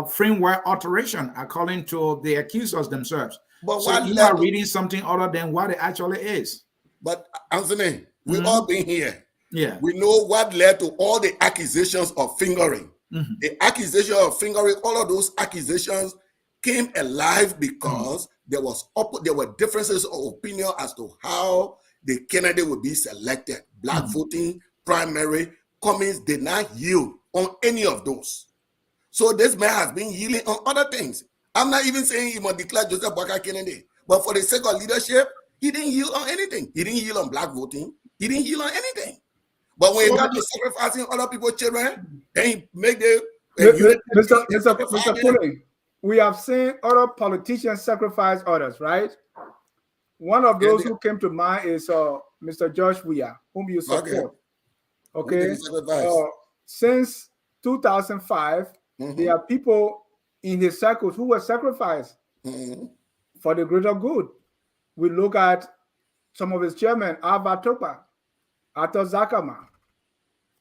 framework alteration, according to the accusers themselves. But so you are reading something other than what it actually is. But Anthony, we've all been here. Yeah. We know what led to all the accusations of fingering. The accusation of fingering, all of those accusations came alive because there were differences of opinion as to how the candidate would be selected. Black voting, primary. Cummings did not yield on any of those. So this man has been yielding on other things. I'm not even saying he must declare Joseph Boakai candidate, but for the sake of leadership, he didn't yield on anything. He didn't yield on black voting. He didn't yield on anything. But when he got to sacrificing other people's children, then he make the Mr. Kunney, we have seen other politicians sacrifice others, right? One of those who came to mind is Mr. Josh Weah, whom you support. Okay. Since 2005, there are people in his circles who were sacrificed for the greater good. We look at some of his chairmen, Alva Topa, Ato Zakama,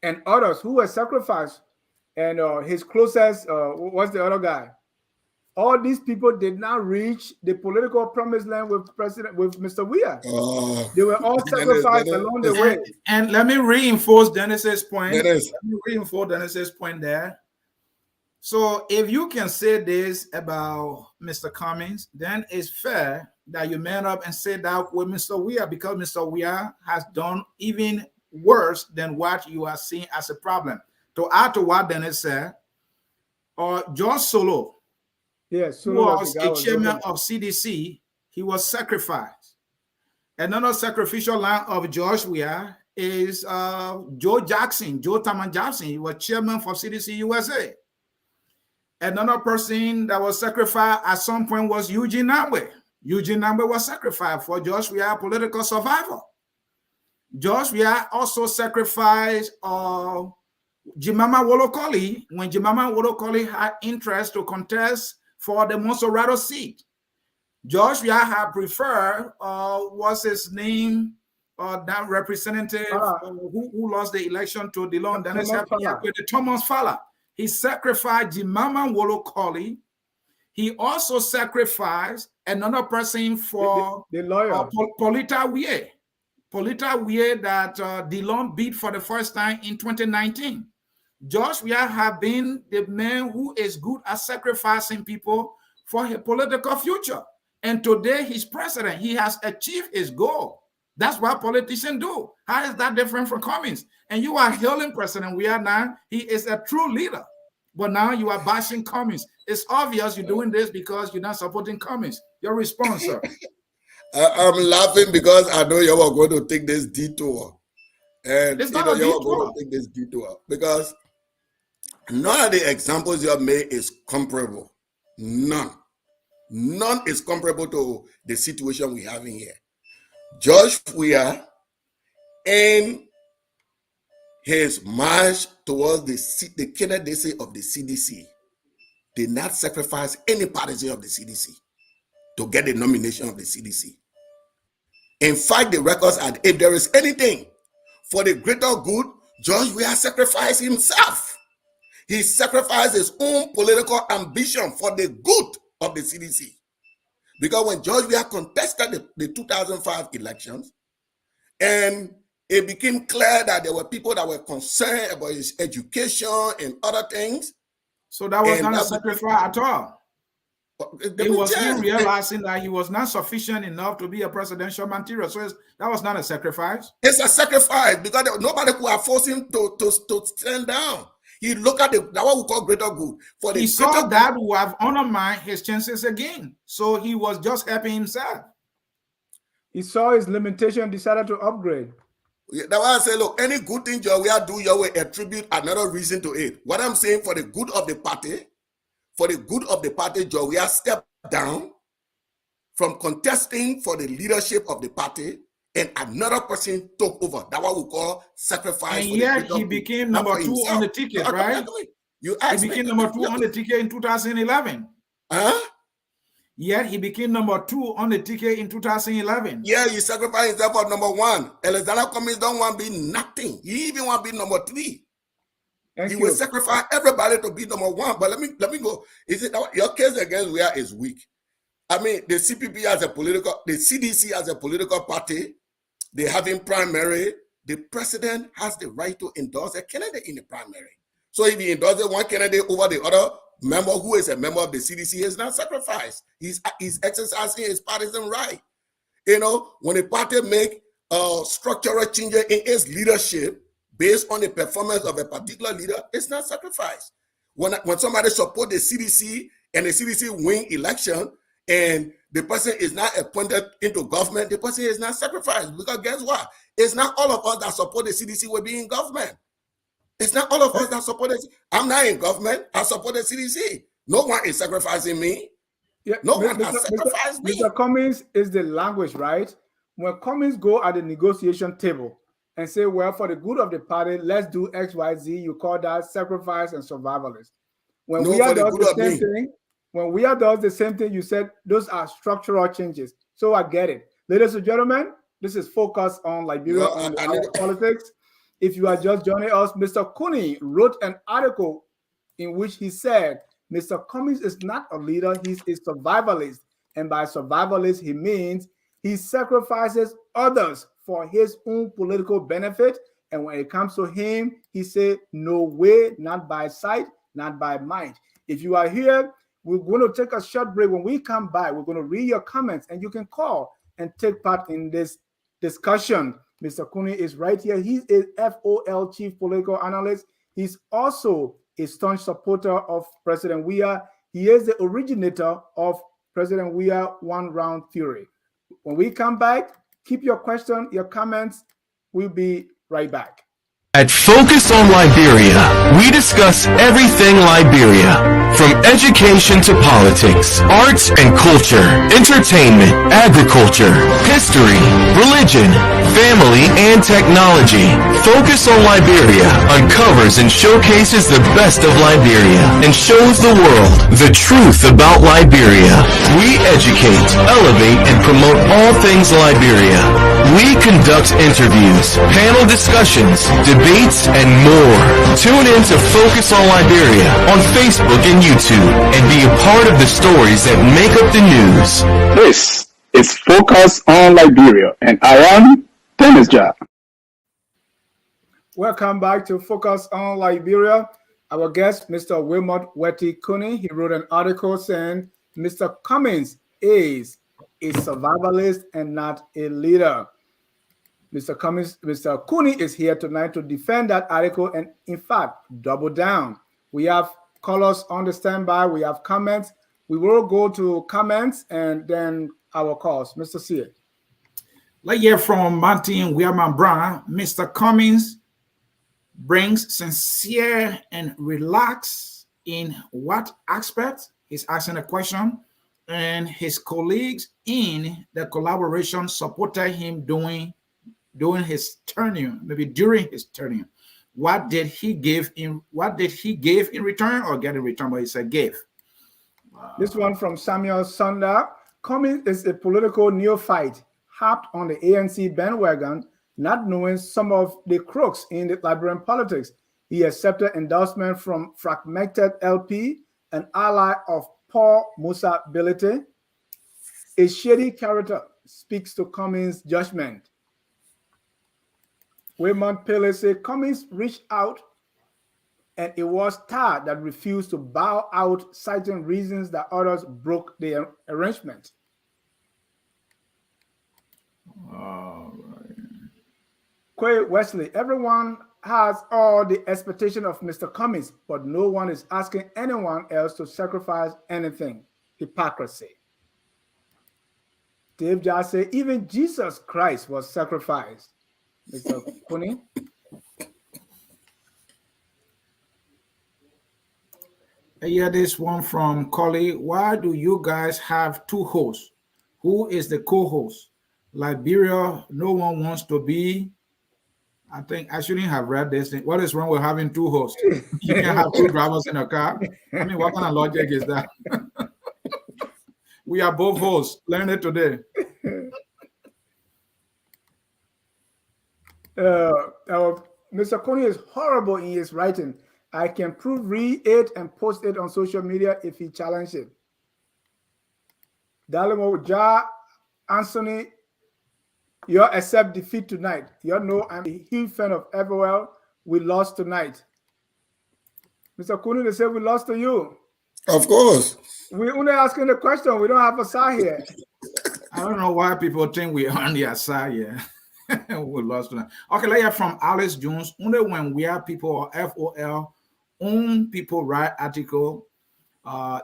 and others who were sacrificed, and his closest, what's the other guy? All these people did not reach the political promised land with Mr. Weah. They were all sacrificed along the way. And let me reinforce Dennis's point. There. So if you can say this about Mr. Cummings, then it's fair that you man up and say that with Mr. Weah, because Mr. Weah has done even worse than what you are seeing as a problem. To add to what Dennis said, George Solo, who was a chairman of CDC, he was sacrificed. Another sacrificial line of George Weah is Joe Taman Jackson. He was chairman for CDC USA. Another person that was sacrificed at some point was Eugene Nambwe. Eugene Nambwe was sacrificed for George Weah political survival. George Weah also sacrificed Jimama Wolokoli when Jimama Wolokoli had interest to contest for the Monserrato seat. George Weah had preferred, what's his name, that representative who lost the election to DeLon Dennis, Thomas Fala. He sacrificed Jimama Wolokoli. He also sacrificed another person for the lawyer, Polita Weah. Polita Weah that DeLon beat for the first time in 2019. George Weah have been the man who is good at sacrificing people for his political future. And today he's president. He has achieved his goal. That's what politicians do. How is that different from Cummings? And you are hailing President Weah now. He is a true leader. But now you are bashing Cummings. It's obvious you're doing this because you're not supporting Cummings. Your response, sir? I'm laughing because I know you are going to take this detour. And it's not a detour. Going to take this detour because none of the examples you have made is comparable. None. None is comparable to the situation we have in here. George Weah, in his march towards the candidacy of the CDC, did not sacrifice any partisan of the CDC to get the nomination of the CDC. In fact, the records are, if there is anything for the greater good, George Weah sacrificed himself. He sacrificed his own political ambition for the good of the CDC. Because when George Weah contested the 2005 elections, and it became clear that there were people that were concerned about his education and other things. So that was not a sacrifice at all. He was still realizing that he was not sufficient enough to be a presidential material. So that was not a sacrifice. It's a sacrifice because nobody could have forced him to stand down. He looked at that what we call greater good. He saw that would have undermined his chances again. So he was just helping himself. He saw his limitation, decided to upgrade. That's why I say, look, any good thing you will do, you will attribute another reason to it. What I'm saying, for the good of the party, Joe Weah stepped down from contesting for the leadership of the party, and another person took over. That's what we call sacrifice. And yet he became number 2 on the ticket, right? He became number 2 on the ticket in 2011. Huh? Yet he became number 2 on the ticket in 2011. Yeah, he sacrificed himself for number 1. Alexander Cummings don't want to be nothing. He even want to be number 3. He will sacrifice everybody to be number 1. But let me go. Is it your case against Weah is weak? I mean, the CPP as a political, the CDC as a political party, they have in primary. The president has the right to endorse a candidate in the primary. So if he endorses one candidate over the other member who is a member of the CDC, is not sacrificed. He's exercising his partisan right. You know, when a party make structural changes in its leadership based on the performance of a particular leader, it's not sacrifice. When somebody support the CDC and the CDC win election and the person is not appointed into government, the person is not sacrificed. Because guess what? It's not all of us that support the CDC will be in government. It's not all of us that support it. I'm not in government. I support the CDC. No one is sacrificing me. Yeah, no one has sacrificed me. Mr. Cummings is the language, right? When Cummings go at the negotiation table and say, well, for the good of the party, let's do X, Y, Z, you call that sacrifice and survivalist. When Weah does the same thing, when Weah does the same thing, you said those are structural changes. So I get it. Ladies and gentlemen, this is Focus on Liberia and politics. If you are just joining us, Mr. Kunney wrote an article in which he said, Mr. Cummings is not a leader, he's a survivalist. And by survivalist, he means he sacrifices others for his own political benefit. And when it comes to him, he said, no way, not by sight, not by might. If you are here, we're going to take a short break. When we come back, we're going to read your comments and you can call and take part in this discussion. Mr. Kunney is right here. He's a FOL chief political analyst. He's also a staunch supporter of President Weah. He is the originator of President Weah one-round theory. When we come back, keep your question, your comments. We'll be right back. At Focus on Liberia, we discuss everything Liberia, from education to politics, arts and culture, entertainment, agriculture, history, religion, family, and technology. Focus on Liberia uncovers and showcases the best of Liberia and shows the world the truth about Liberia. We educate, elevate, and promote all things Liberia. We conduct interviews, panel discussions, debates, and more. Tune in to Focus on Liberia on Facebook and YouTube and be a part of the stories that make up the news. This is Focus on Liberia, and I am Dennis Jah. Welcome back to Focus on Liberia. Our guest, Mr. Wilmot Wettee Kunney, he wrote an article saying Mr. Cummings is a survivalist and not a leader. Mr. Kunney is here tonight to defend that article and, in fact, double down. We have callers on the standby. We have comments. We will go to comments and then our calls. Mr. Sieh. Let's hear from Martin Wehrman Brown. Mr. Cummings brings sincere and relax in what aspect? He's asking a question. And his colleagues in the collaboration supported him during his tenure, maybe during his tenure. What did he give in return or get in return? But he said give. This one from Samuel Sunda. Cummings is a political neophyte, hopped on the ANC bandwagon, not knowing some of the crooks in the Liberian politics. He accepted endorsement from fragmented LP, an ally of Paul Musa Bilete. A shady character speaks to Cummings' judgment. Wilmot Pele said Cummings reached out and it was Tar that refused to bow out, citing reasons that others broke the arrangement. All right. Quay Wesley, everyone has all the expectation of Mr. Cummings, but no one is asking anyone else to sacrifice anything. Hypocrisy. Dave Jar said even Jesus Christ was sacrificed. Mr. Kunney. Yeah, this one from Collie. Why do you guys have two hosts? Who is the co-host? Liberia, no one wants to be. I think I shouldn't have read this. What is wrong with having two hosts? You can have two drivers in a car. I mean, what kind of logic is that? We are both hosts. Learn it today. Mr. Kunney is horrible in his writing. I can proofread it and post it on social media if he challenges it. Darling, Ansony, you accept defeat tonight. You know I'm a huge fan of Everwell. We lost tonight. Mr. Kunney, they say we lost to you. Of course. We're only asking the question. We don't have a side here. I don't know why people think we're on the side here. We lost tonight. Okay, let's hear from Alice Jones. Only when we are people or FOL, own people write article,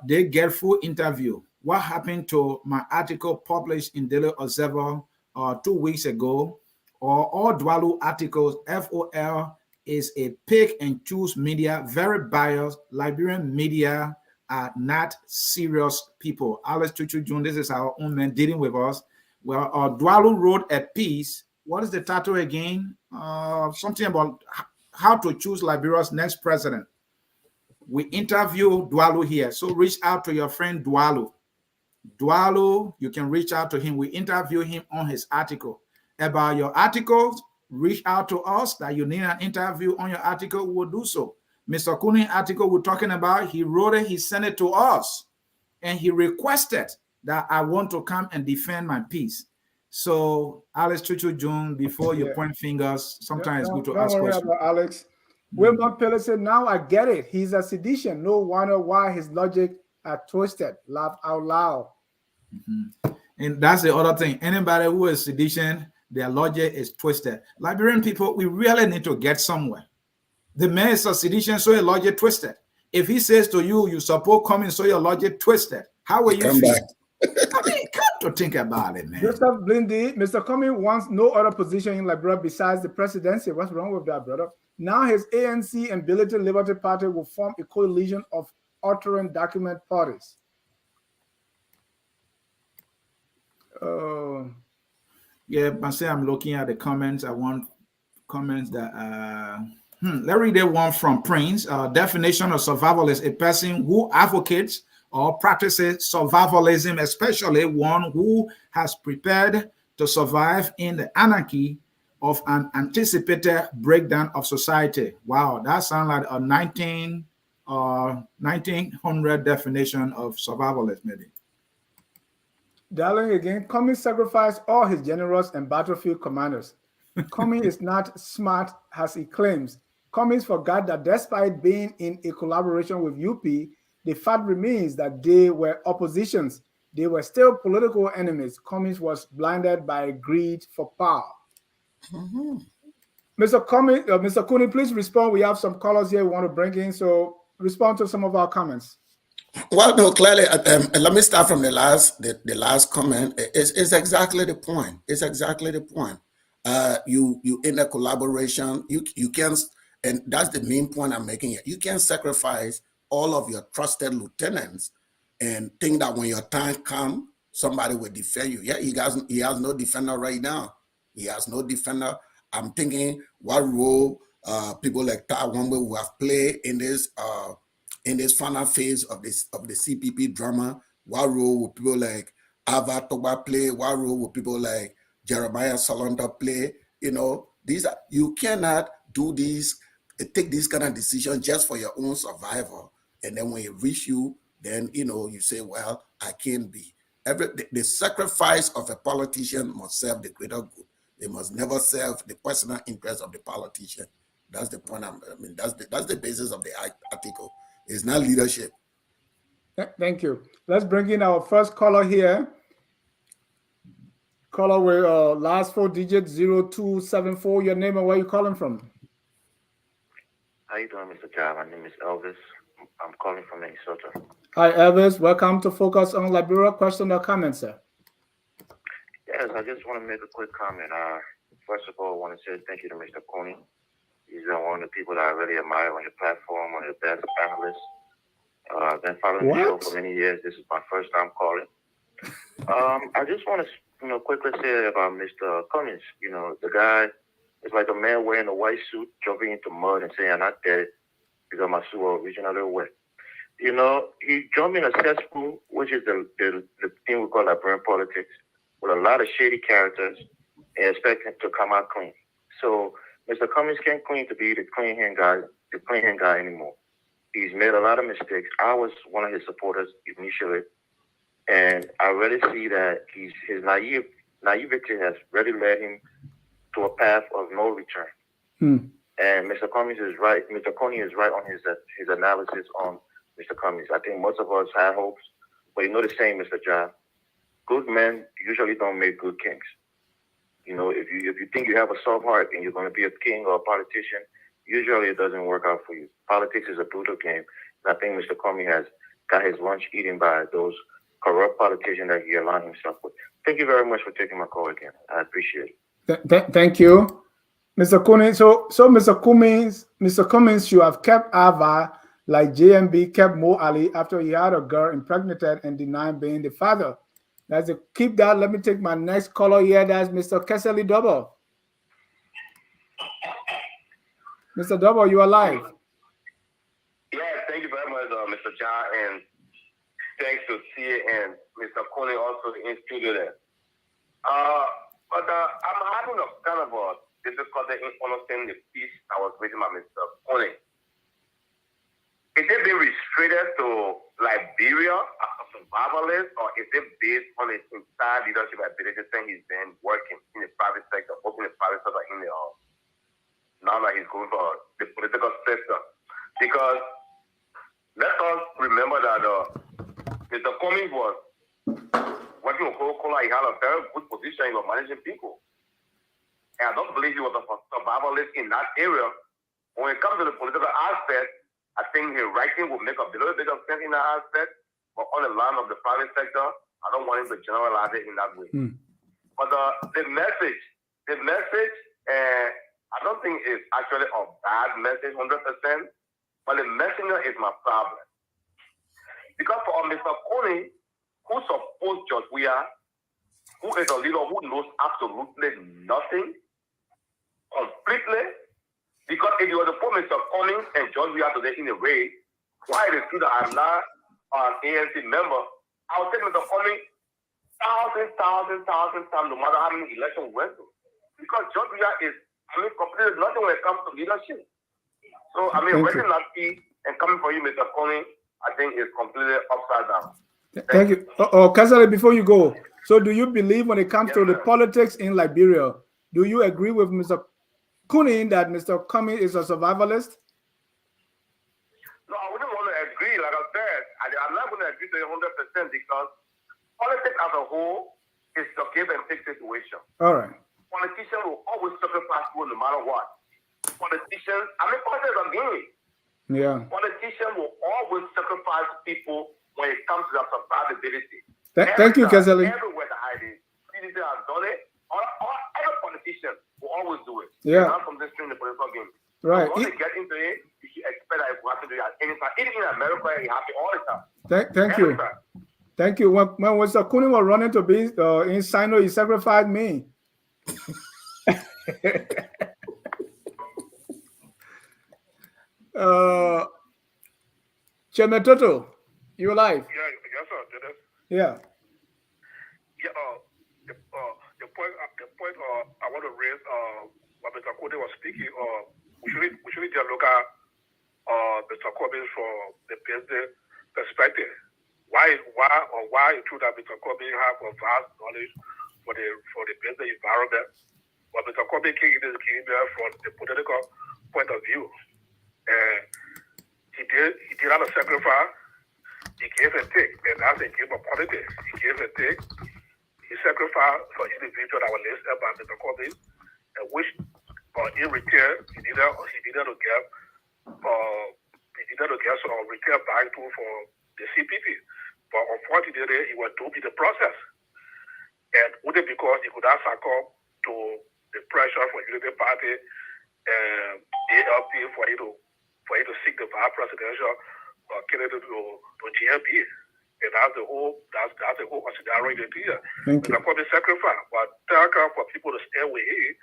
they get full interview. What happened to my article published in Daily Observer 2 weeks ago? Or all Dwalu articles, FOL is a pick and choose media, very biased. Liberian media are not serious people. Alice Chuchu June, this is our own man dealing with us. Well, Dwalu wrote a piece. What is the title again? Something about how to choose Liberia's next president. We interview Dwalu here. So reach out to your friend Dwalu. Dwalu, you can reach out to him. We interview him on his article. About your articles, reach out to us that you need an interview on your article. We'll do so. Mr. Kunney article we're talking about, he wrote it, he sent it to us, and he requested that I want to come and defend my piece. So, Alex Chuchu June, before you point fingers, sometimes it's good to ask questions. About Alex. Wilmot Pele said, now I get it. He's a sedition. No wonder why his logic are twisted. Laugh out loud. And that's the other thing. Anybody who is sedition, their logic is twisted. Liberian people, we really need to get somewhere. The man is a sedition, so your logic twisted. If he says to you, you support Cummings, so your logic twisted, how will you feel? I mean, come to think about it, man. Joseph Blindy, Mr. Cummings wants no other position in Liberia besides the presidency. What's wrong with that, brother? Now his ANC and Belated Liberty Party will form a coalition of uttering document parties. Yeah, I say I'm looking at the comments. I want comments that let's read the one from Prince. Definition of survivalist: a person who advocates or practices survivalism, especially one who has prepared to survive in the anarchy of an anticipated breakdown of society. Wow, that sounds like a 1900 definition of survivalist, maybe. Darling again, Cummings sacrificed all his generals and battlefield commanders. Cummings is not smart as he claims. Cummings forgot that despite being in a collaboration with UP, the fact remains that they were oppositions. They were still political enemies. Cummings was blinded by greed for power. Mr. Cummings, Mr. Kunney, please respond. We have some callers here we want to bring in, so respond to some of our comments. Well, no, clearly, let me start from the last comment. It's exactly the point. It's exactly the point. You in a collaboration, you can, and that's the main point I'm making here. You can sacrifice all of your trusted lieutenants and think that when your time comes, somebody will defend you. Yeah, he has no defender right now. He has no defender. I'm thinking what role people like Tawambe will have played in this final phase of the CPP drama. What role will people like Ava Toba play? What role will people like Jeremiah Salonda play? You know, you cannot do these, take these kind of decisions just for your own survival. And then when it reach you, then, you know, you say, well, I can't be. The sacrifice of a politician must serve the greater good. They must never serve the personal interest of the politician. That's the point. That's the basis of the article. It's not leadership. Thank you. Let's bring in our first caller here. Caller with last 4 digits 0274. Your name and where you calling from? How you doing, Mr. Jai? My name is Elvis. I'm calling from Minnesota. Hi, Elvis. Welcome to Focus on Liberia. Question or comment, sir? Yes, I just want to make a quick comment. First of all, I want to say thank you to Mr. Kunney. He's one of the people that I really admire on your platform, one of the best analysts. I've been following the show for many years. This is my first time calling. I just want to, quickly say about Mr. Cummings. The guy is like a man wearing a white suit, jumping into mud and saying, I'm not dead because my suit was originally wet. You know, he jumped in a cesspool, which is the thing we call Liberian politics, with a lot of shady characters, and expect him to come out clean. So Mr. Cummings can't claim to be the clean hand guy anymore. He's made a lot of mistakes. I was one of his supporters initially, and I really see that his naivety has really led him to a path of no return. And Mr. Cummings is right. Mr. Kunney is right on his analysis on Mr. Cummings. I think most of us had hopes, but you know the saying, Mr. John, good men usually don't make good kings. You know, if you think you have a soft heart and you're going to be a king or a politician, usually it doesn't work out for you. Politics is a brutal game, and I think Mr. Cummings has got his lunch eaten by those corrupt politicians that he aligned himself with. Thank you very much for taking my call again. I appreciate it. Thank you. Mr. Kunney, so Mr. Cummings should have kept Ava like JMB kept Mo Ali after he had a girl impregnated and denied being the father. Let's keep that. Let me take my next caller here. That's Mr. Kesely Double. Mr. Double, you are live. Yes, thank you very much, Mr. John, and thanks to Sieh and Mr. Kunney also in studio there. But I'm having a kind of a difficulty in understanding the piece I was reading by Mr. Kunney. Is it being restricted to Liberia as a survivalist, or is it based on his entire leadership ability thing he's been working in the private sector, both in the private sector in the now that he's going for the political sector? Because let us remember that Mr. Cummings was working with Coca-Cola. He had a very good position in managing people. And I don't believe he was a survivalist in that area. When it comes to the political aspect, I think his writing will make a little bit of sense in that aspect. But on the line of the private sector, I don't want him to generalize it in that way. But the message, I don't think it's actually a bad message 100%, but the messenger is my problem. Because for Mr. Kunney, who supports George Weah, who is a leader who knows absolutely nothing, completely, because if you were to put Mr. Cummings and George Weah today in a race, why it is true that I'm not an ANC member, I would take Mr. Cummings thousands times, no matter how many elections we went to. Because George Weah is completely nothing when it comes to leadership. So, writing that piece and coming for you, Mr. Kunney, I think is completely upside down. Thank you. Kesely, before you go, so do you believe when it comes to the politics in Liberia, do you agree with Mr. Kunney that Mr. Cummings is a survivalist? No, I wouldn't want to agree. Like I said, I'm not going to agree to it 100% because politics as a whole is a give and take situation. All right. Politicians will always sacrifice people no matter what. Politics is a game. Yeah. Politicians will always sacrifice people when it comes to their survivability. Thank you, Kesely. Everywhere that I did, CDC has done it. Every politician will always do it. Yeah. Not from this string the political game. Right. So when they get into it, you should expect that it will have to do it at any time. Even in America, it happens all the time. Thank you. Thank you. When Mr. Kunney was running to be in Sino, he sacrificed me. Chairman Toto, you alive? Yeah, yes, sir. Yeah. The point I want to raise, what Mr. Kunney was speaking, we should just look at Mr. Cummings from the business perspective. Why it's true that Mr. Cummings have a vast knowledge for the business environment, but Mr. Cummings came in this game from the political point of view, and he did not sacrifice. He gave and take, and that's a game of politics. He gave and take. He sacrificed for individuals that were listed by Mr. Cummings, and which in return he needed to get some return back to for the CPP. But unfortunately, he was doomed in the process, and only because he could not succumb to the pressure from Unity Party and ALP for you to seek the vice presidential candidate to GMB. And that's the whole scenario here. Mr. Cummings sacrifice, but thank for people to stay with him.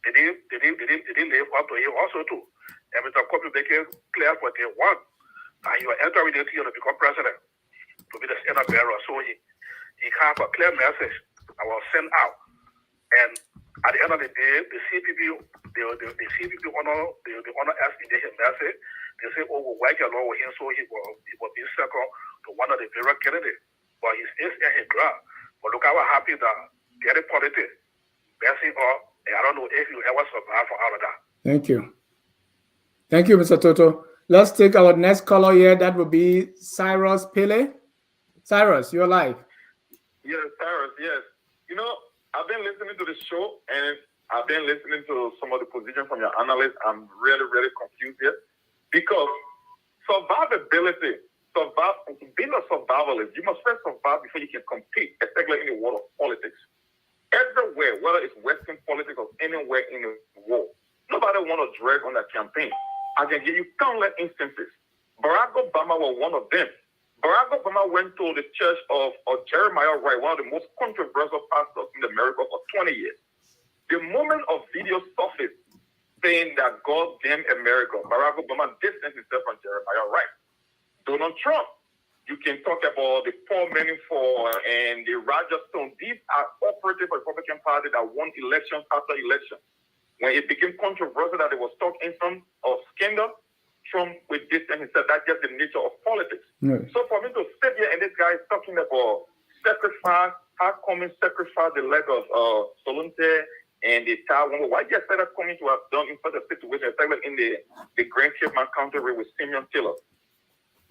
They didn't live up to him also too. And Mr. Cummings make it clear for day one and he was entering the to become president, to be the standard bearer. So he have a clear message that was sent out. And at the end of the day, the CPP, the CPP honor us in his message. They say, oh, we'll work along with him, so he will be second to one of the favorite candidates. But he's in his ground. But look how happy that getting politics, messing up, and I don't know if you ever survive from out of that. Thank you. Thank you, Mr. Toto. Let's take our next caller here. That will be Cyrus Pele. Cyrus, you're live. Yes, Cyrus, yes. You know, I've been listening to the show, and I've been listening to some of the positions from your analysts. I'm really, really confused here. Because survivability, being a survivalist, you must first survive before you can compete, especially in the world of politics. Everywhere, whether it's Western politics or anywhere in the world, nobody want to drag on that campaign. I can give you countless instances. Barack Obama was one of them. Barack Obama went to the church of Jeremiah Wright, one of the most controversial pastors in America for 20 years. The moment of video surfaced saying that God damn America, Barack Obama distanced himself from Jeremiah Wright. Donald Trump, you can talk about the Paul Manafort and the Roger Stone. These are operative Republican Party that won election after election. When it became controversial that they were stuck in some of scandal, Trump with distance himself. That's just the nature of politics. Right. So for me to sit here and this guy is talking about sacrifice, how Cummings sacrificed the leg of Solonte and the child woman. Why just said that Cummings to have done in such a situation, especially in the Grand Cape County with Simeon Taylor?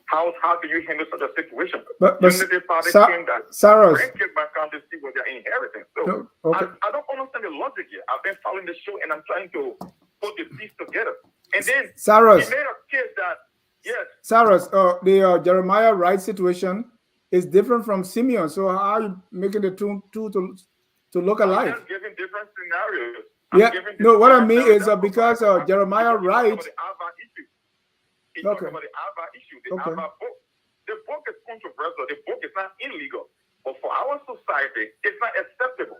How do you handle such a situation? But Unity Party came that Grand Cape County see what they're inheriting. So okay. I don't understand the logic here. I've been following the show and I'm trying to put the piece together. And then Cyrus, he made a case that Cyrus, the Jeremiah Wright situation is different from Simeon. So how are you making the two to look alike? I'm giving different scenarios. What I mean is because Jeremiah Wright. He's talking about the Alba issue, the Alba book. The book is controversial. The book is not illegal. But for our society, it's not acceptable.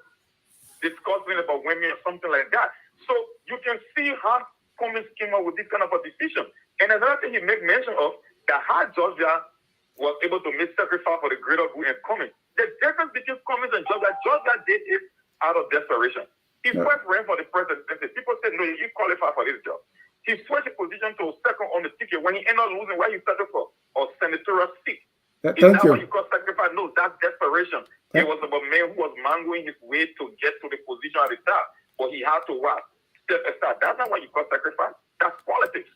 Discussing about women or something like that. So you can see how Cummings came up with this kind of a decision. And another thing he made mention of, that how Georgia was able to make sacrifice for the greater good in Cummings. The difference between Cummings and Georgia did it out of desperation. He first ran for the presidency. People said, no, you qualify for this job. He switched the position to second on the ticket. When he ended up losing, why he settled for a senatorial seat? Is that what you call sacrifice? No, that's desperation. It was about a man who was mangoing his way to get to the position at the top. But he had to step aside. That's not what you call sacrifice. That's politics.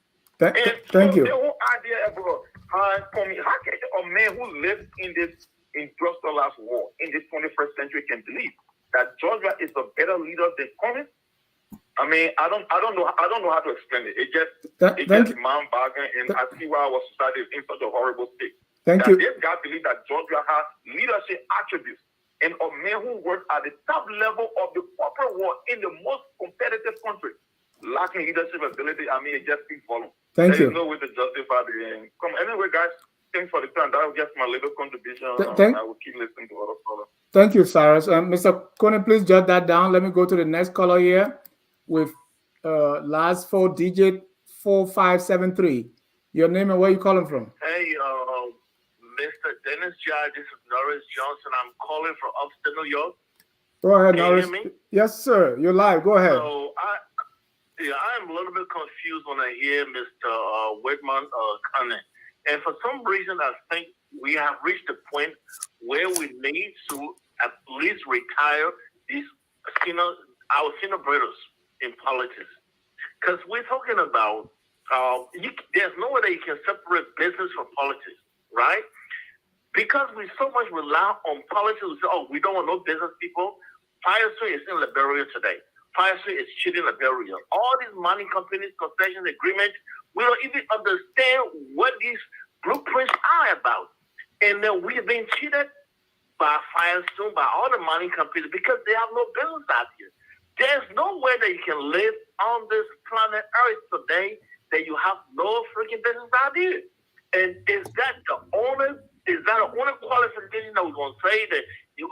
Thank you. The whole idea about how can a man who lived in this industrialized war in the 21st century can believe that Georgia is a better leader than Cummings? I mean, I don't know how to explain it. It just mind-boggling, and I see why our society is in such a horrible state. Thank you. This guy believes that Georgia has leadership attributes, and a man who works at the top level of the corporate world in the most competitive country, lacking leadership ability. I mean, it just keeps following. There is no way to justify the end. Anyway, guys. Thanks for the time. That was just my little contribution. I will keep listening to other callers. Thank you, Cyrus. Mr. Kunney, please jot that down. Let me go to the next caller here with last 4 digit 4573. Your name and where you calling from? Hey, Mr. Dennis Jai. This is Norris Johnson. I'm calling from upstate New York. Go ahead, Norris. Can you hear me? Yes, sir. You're live. Go ahead. So I'm a little bit confused when I hear Mr. Whitman Kunney. And for some reason, I think we have reached a point where we need to at least retire these our senior brothers in politics. Because we're talking about, there's no way that you can separate business from politics, right? Because we so much rely on politics, we say, we don't want no business people. Fire Street is in Liberia today. Fire Street is cheating Liberia. All these mining companies, concession agreements, we don't even understand what these blueprints are about. And then we've been cheated by Firestone, by all the mining companies, because they have no business out here. There's no way that you can live on this planet Earth today that you have no freaking business out here. And is that the only qualification that we're going to say that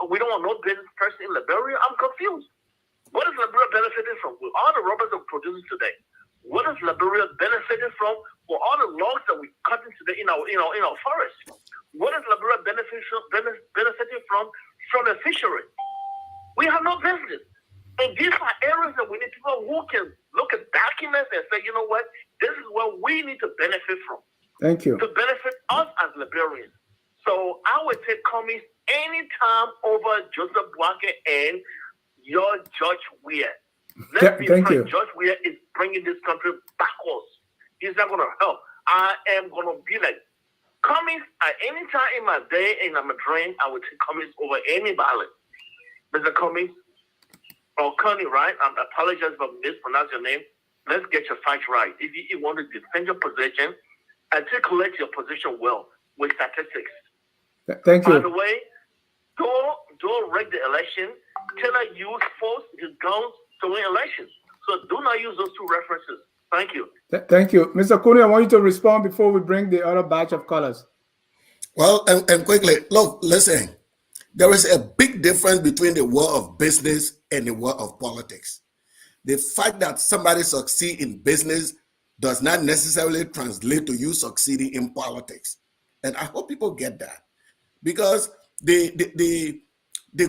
we don't want no business person in Liberia? I'm confused. What is Liberia benefiting from? With all the robots that we're producing today, what is Liberia benefiting from for all the logs that we cut into in our forest. What is Liberia benefiting from the fishery? We have no business. And these are areas that we need people who can look at documents and say, you know what, this is what we need to benefit from. Thank you. To benefit us as Liberians. So I would take Cummings anytime over Joseph Boakai and your George Weah. Let's be frank, George Weah is bringing this country backwards. He's not going to help. I am going to be like, Cummings at any time in my day and in my dream, I would take Cummings over anybody. Mr. Cummings, or Kunney, right? I apologize if I mispronounced your name. Let's get your facts right. If you want to defend your position, articulate your position well with statistics. Thank you. By the way, don't rig the election. Taylor used force, his guns to win elections. So do not use those two references. Thank you. Thank you. Mr. Kunney, I want you to respond before we bring the other batch of callers. Well, and quickly, look, listen. There is a big difference between the world of business and the world of politics. The fact that somebody succeeds in business does not necessarily translate to you succeeding in politics. And I hope people get that, because the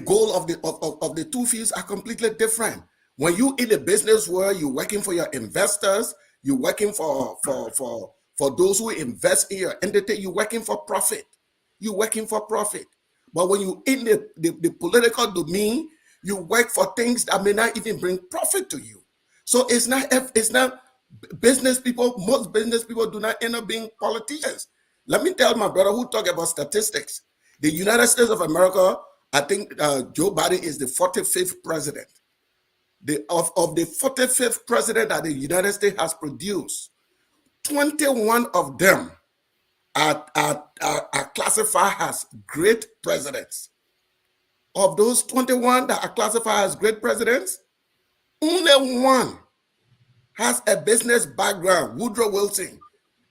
goal of the two fields are completely different. When you in the business world, you're working for your investors, you're working for those who invest in your entity, you're working for profit. You're working for profit. But when you in the political domain, you work for things that may not even bring profit to you. So it's not business people. Most business people do not end up being politicians. Let me tell my brother who talk about statistics. The United States of America, I think Joe Biden is the 45th president. Of the 45th president that the United States has produced, 21 of them are classified as great presidents. Of those 21 that are classified as great presidents, only one has a business background, Woodrow Wilson.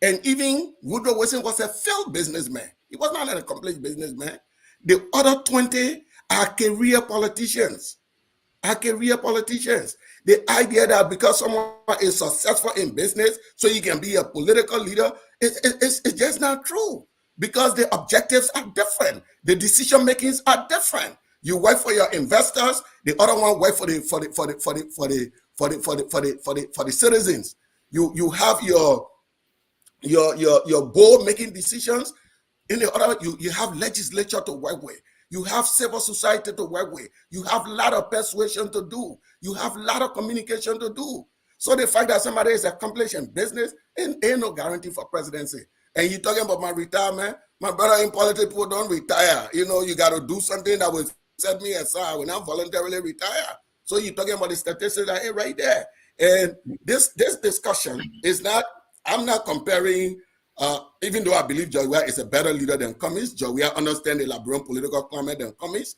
And even Woodrow Wilson was a failed businessman. He was not an accomplished businessman. The other 20 are career politicians. The idea that because someone is successful in business, so you can be a political leader, it's just not true. Because the objectives are different. The decision makings are different. You work for your investors, the other one work for the citizens. You have your board making decisions. In the other, you have legislature to work with. You have civil society to work with. You have a lot of persuasion to do. You have a lot of communication to do. So the fact that somebody is accomplished in business ain't no guarantee for presidency. And you're talking about my retirement. My brother, in politics, people don't retire. You know, you got to do something that will set me aside when I voluntarily retire. So you're talking about the statistics that ain't right there. And this discussion is not, I'm not comparing, even though I believe George Weah is a better leader than Cummings. George Weah understands the Liberian political climate than Cummings.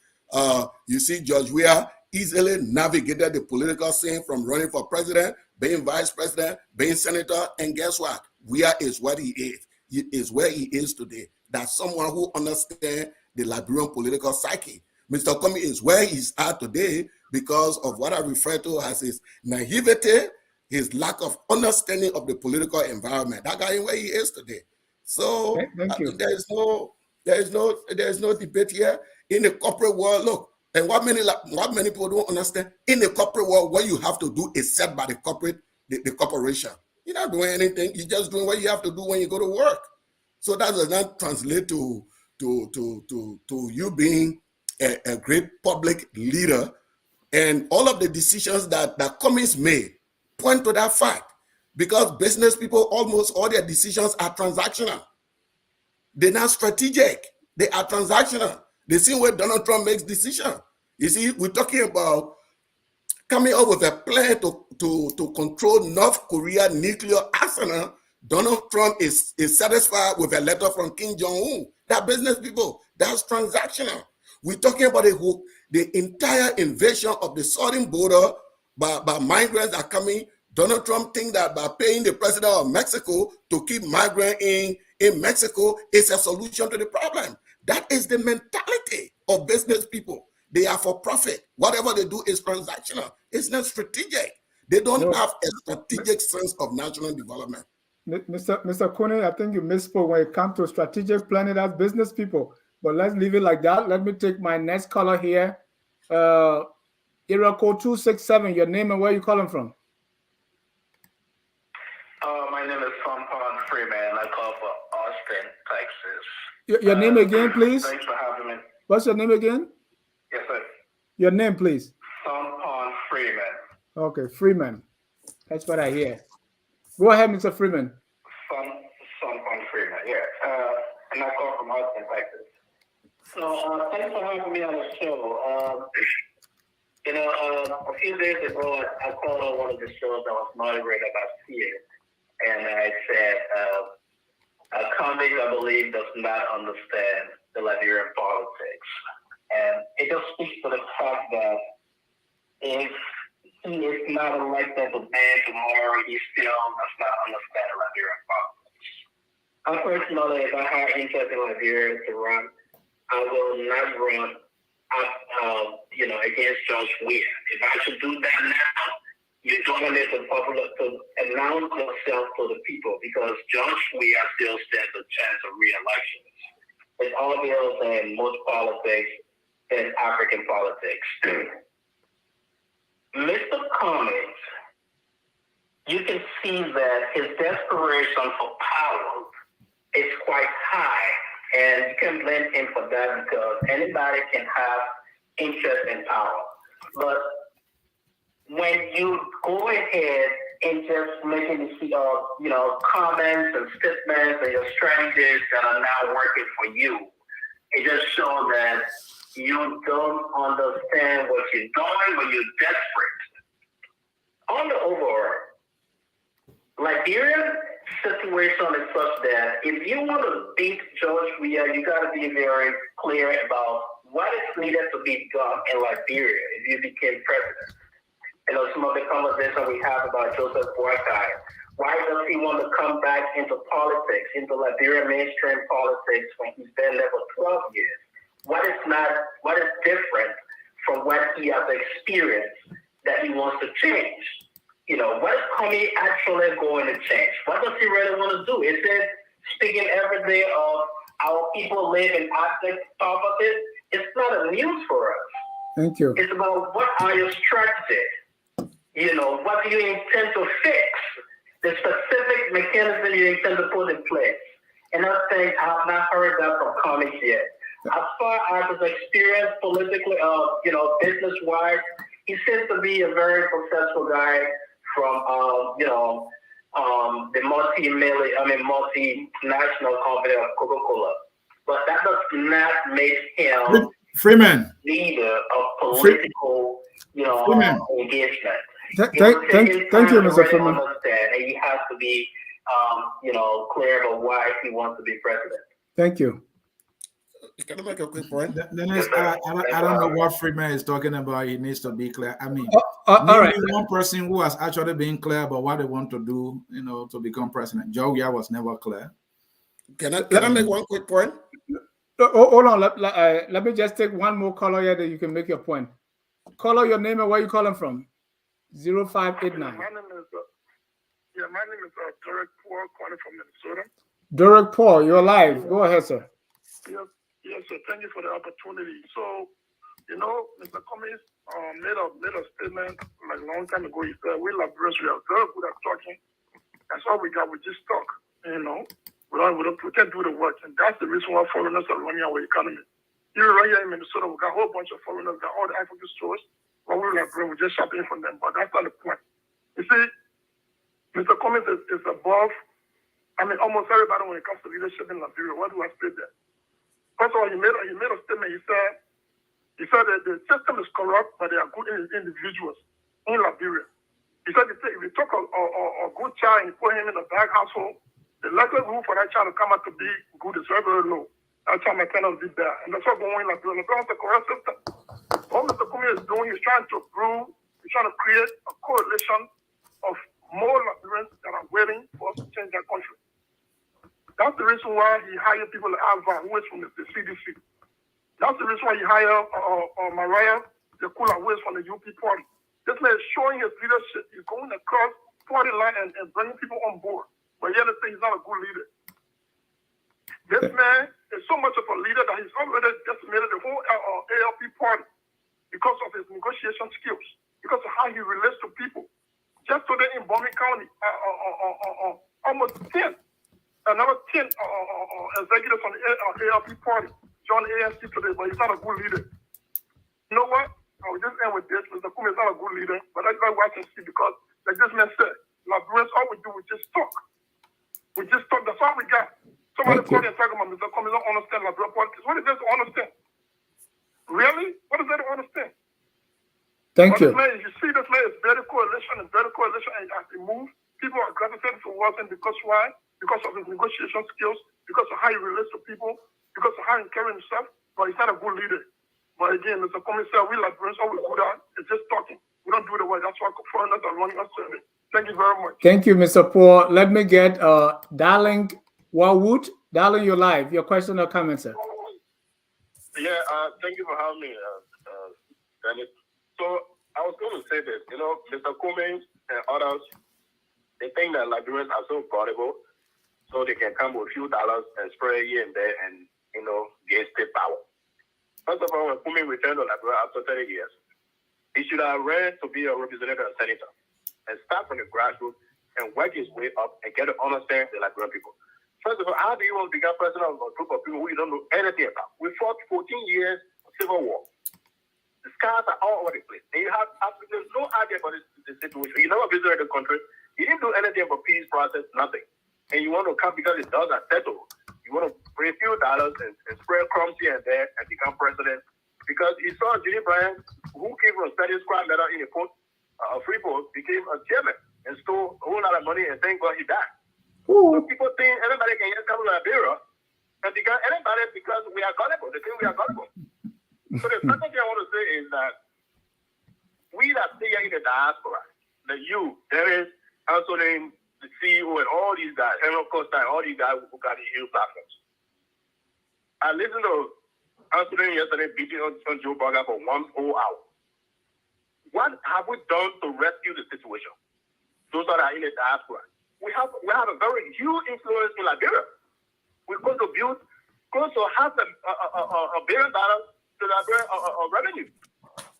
You see, George Weah easily navigated the political scene from running for president, being vice president, being senator, and guess what? Weah is what he is. He is where he is today. That's someone who understands the Liberian political psyche. Mr. Cummings is where he's at today because of what I refer to as his naivety, his lack of understanding of the political environment. That guy is where he is today. So there's no debate here. In the corporate world, look, and what many people don't understand, in the corporate world, what you have to do is set by the corporation. You're not doing anything. You're just doing what you have to do when you go to work. So that does not translate to you being a great public leader. And all of the decisions that Cummings made point to that fact, because business people, almost all their decisions are transactional. They're not strategic. They are transactional. The same way Donald Trump makes decisions. You see, we're talking about coming up with a plan to control North Korea nuclear arsenal. Donald Trump is satisfied with a letter from Kim Jong-un. That business people, that's transactional. We're talking about the entire invasion of the southern border by migrants are coming. Donald Trump thinks that by paying the president of Mexico to keep migrants in Mexico is a solution to the problem. That is the mentality of business people. They are for profit. Whatever they do is transactional. It's not strategic. They don't have a strategic sense of national development. Mr. Kunney, I think you misspoke when it comes to strategic planning as business people. But let's leave it like that. Let me take my next caller here. Area code 267. Your name and where you calling from? My name is Sampon Freeman. I call for Austin, Texas. Your name again, please. Thanks for having me. What's your name again? Yes, sir. Your name, please. Sampon Freeman. Okay, Freeman. That's what I hear. Go ahead, Mr. Freeman. Sampon Freeman, yeah. And I call from Austin, Texas. So thanks for having me on the show. A few days ago, I called on one of the shows that was moderated by Sieh, and I said, Cummings, I believe, does not understand the Liberian politics. And it just speaks to the fact that if he is not elected to ban tomorrow, he still does not understand Liberian politics. Unfortunately, if I have interest in Liberia to run, I will not run against George Weah. If I should do that now, you don't need to announce yourself to the people because George Weah still stands a chance of re-election. It's obvious in most politics and African politics. Mr. Cummings, you can see that his desperation for power is quite high, and you can blame him for that because anybody can have interest in power. But when you go ahead and just making comments and statements and your strategies that are not working for you, it just shows that you don't understand what you're doing when you're desperate. On the overall, Liberian situation is such that if you want to beat George Weah, you got to be very clear about what is needed to be done in Liberia if you became president. Some of the conversation we have about Joseph Wettee. Why does he want to come back into politics, into Liberian mainstream politics when he's been there for 12 years? What is different from what he has experienced that he wants to change? What is Kunney actually going to change? What does he really want to do? Is it speaking every day of our people live in abject poverty? It's not a news for us. Thank you. It's about what are your strategies? What do you intend to fix? The specific mechanism you intend to put in place. And I think I have not heard that from Cummings yet. As far as his experience politically, business-wise, he seems to be a very successful guy from, the multinational company of Coca-Cola. But that does not make him Freeman leader of political, engagement. Thank you, Mr. Freeman. And he has to be, clear about why he wants to be president. Thank you. Can I make a quick point? Dennis, I don't know what Freeman is talking about. He needs to be clear. I mean, all right. One person who has actually been clear about what they want to do, to become president. Georgia was never clear. Can I make one quick point? Hold on. Let me just take one more caller here that you can make your point. Caller, your name and where you calling from? 0589. My name is Derek Paul, calling from Minnesota. Derek Paul, you're live. Go ahead, sir. Yes, sir. Thank you for the opportunity. So, Mr. Cummings made a statement like a long time ago. He said, we Liberians, we are very good at talking. That's all we got. We just talk, we can't do the work. And that's the reason why foreigners are running our economy. Even right here in Minnesota, we got a whole bunch of foreigners, got all the African stores. But we're Liberians, we're just shopping from them. But that's not the point. You see, Mr. Cummings is above, almost everybody when it comes to leadership in Liberia. What do I say there? First of all, he made a statement. He said that the system is corrupt, but they are good individuals in Liberia. He said if you took a good child and you put him in a bad household, the likelihood for that child to come out to be good is very, very low. That child might turn out to be bad. And that's what's going on in Liberia. Liberia is a corrupt system. What Mr. Cummings is doing, he's trying to create a coalition of more Liberians that are waiting for us to change their country. That's the reason why he hired people like Alva, who is from the CDC. That's the reason why he hired Mariah Yakula, who is from the UP party. This man is showing his leadership. He's going across party line and bringing people on board. but yet they say he's not a good leader. This man is so much of a leader that he's already decimated the whole ALP party because of his negotiation skills, because of how he relates to people. Just today in Bombay County, almost 10, another 10 executives on the ALP party joined ANC today, but he's not a good leader. You know what? I will just end with this. Mr. Kunney is not a good leader, but that's why I can see, because like this man said, Liberians, all we do is just talk. We just talk. That's all we got. Somebody called and talking about Mr. Cummings don't understand Liberian politics. What is there to understand? Really? What is there to understand? Thank you. Man, you see this man is better coalition, and as he moves, people are gravitating towards him because why? Because of his negotiation skills, because of how he relates to people, because of how he carries himself, but he's not a good leader. But again, Mr. Cummings said, we Liberians, all we do that is just talking. We don't do the work. That's why foreigners are running us service. Thank you very much. Thank you, Mr. Paul. Let me get Darling Warwood. Darling, you're live. Your question or comment, sir? Yeah, thank you for having me, Dennis. So I was going to say this. You know, Mr. Cummings and others, they think that Liberians are so gullible, so they can come with a few dollars and spray here and there and, you know, gain state power. First of all, when Cummings returned to Liberia after 30 years, he should have ran to be a representative and senator and start from the grassroots and work his way up and get to understand the Liberian people. First of all, how do you want to become president of a group of people who you don't know anything about? We fought 14 years of civil war. The scars are all over the place. And you have absolutely no idea about the situation. You never visited the country. You didn't do anything for peace process, nothing. And you want to come because the dogs are settled. You want to pay a few dollars and spread crumbs here and there and become president. Because you saw Jimmy Bryan, who came from a study squad medal in a port, Freeport, became a chairman and stole a whole lot of money, and thank God he died. So people think anybody can just come to Liberia and become anybody because we are gullible. They think we are gullible. So the second thing I want to say is that we that stay here in the diaspora, that you, Dennis, Ansony, the CEO, and all these guys, Henry Costa, and all these guys who got these huge platforms. I listened to Ansony yesterday beating on Joe Biden for 1 whole hour. What have we done to rescue the situation? Those that are in the diaspora. We have a very huge influence in Liberia. We're going to build close to $500 million to Liberia revenue.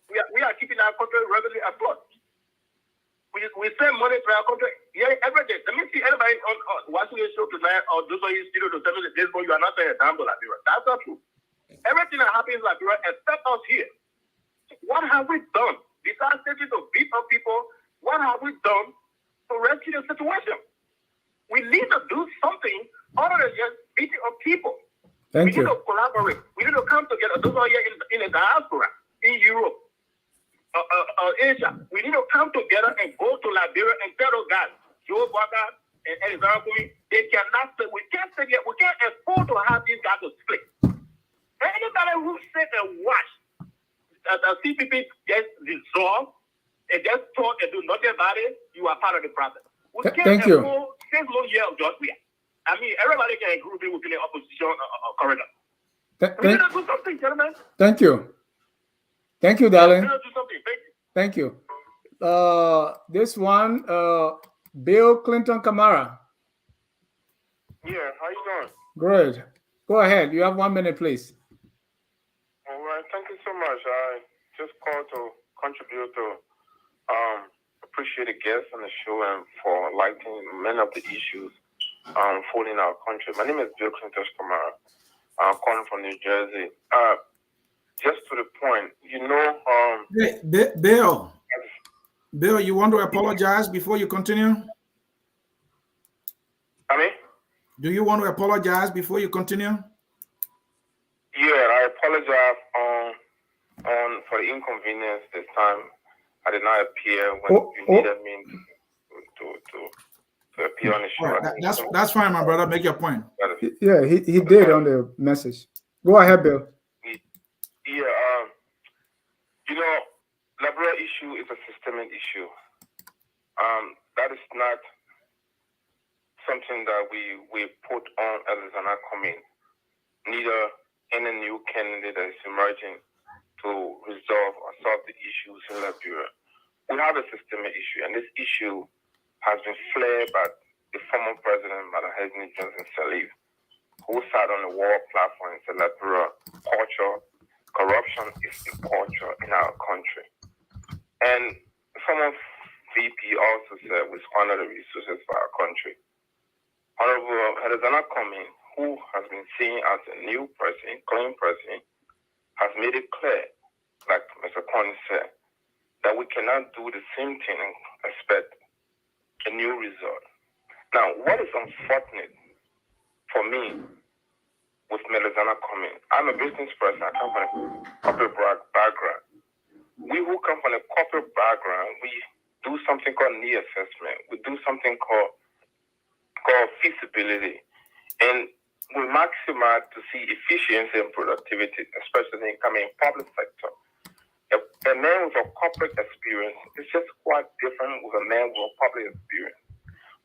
We are keeping our country revenue afloat. We send money to our country every day. Let me see anybody on watching this show tonight or those of you studio to tell me that this boy, you are not saying a damn to Liberia. That's not true. Everything that happens in Liberia except us here. What have we done? Besides taking to beat up people, what have we done to rescue the situation? We need to do something other than just beating up people. We need to collaborate. We need to come together. Those are here in the diaspora, in Europe, Asia. We need to come together and go to Liberia and tell those guys, Joe Biden and Alexander, they cannot say, we can't say that, we can't afford to have these guys to split. Anybody who sit and watch the CPP just dissolve and just talk and do nothing about it, you are part of the process. We can't afford 6 more years of Georgia. I mean, everybody can agree within the opposition corridor. We need to do something, gentlemen. Thank you. Thank you, darling. We need to do something. Thank you. This one, Bill Clinton Camara. Yeah, how you doing? Great. Go ahead. You have 1 minute, please. All right. Thank you so much. I just called to contribute to appreciate the guests on the show and for lighting many of the issues unfolding in our country. My name is Bill Clinton Camara. I'm calling from New Jersey. Just to the point, you know. Bill, you want to apologize before you continue? I mean? Do you want to apologize before you continue? Yeah, I apologize on for the inconvenience this time. I did not appear when you needed me to appear on the show. Right, that's fine, my brother. Make your point. Yeah, he did on the message. Go ahead, Bill. Yeah, you know, Liberia issue is a systemic issue. That is not something that we put on Alexander Cummings. Neither any new candidate that is emerging to resolve or solve the issues in Liberia. We have a systemic issue, and this issue has been flared by the former president, Madam Helen Johnson Sirleaf, who sat on the war platform and said that corruption is a culture in our country. And former VP also said we squander the resources for our country. Honorable Alexander Cummings, who has been seen as a new president, clean president, has made it clear, like Mr. Kunney said, that we cannot do the same thing and expect a new result. Now, what is unfortunate for me with Alexander Cummings, I'm a business person, I come from a corporate background. We who come from a corporate background, we do something called need assessment. We do something called feasibility. And we maximize to see efficiency and productivity, especially in coming public sector. A man with a corporate experience is just quite different with a man with a public experience.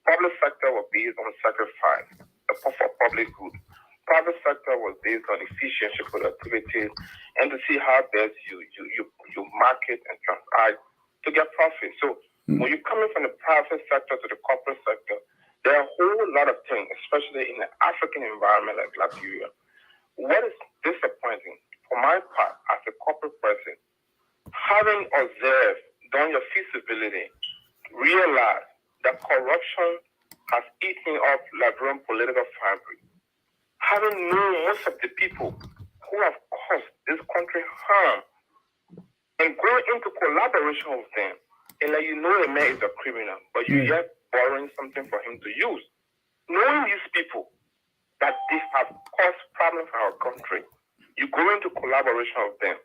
Public sector was based on sacrifice, for public good. Private sector was based on efficiency, productivity, and to see how best you market and transact to get profit. So when you're coming from the private sector to the corporate sector, there are a whole lot of things, especially in the African environment like Liberia. What is disappointing for my part as a corporate person, having observed, done your feasibility, realize that corruption has eaten up Liberian political fabric. Having known most of the people who have caused this country harm and going into collaboration with them, and let you know a man is a criminal, but you yet borrowing something for him to use. Knowing these people that they have caused problems for our country, you go into collaboration with them.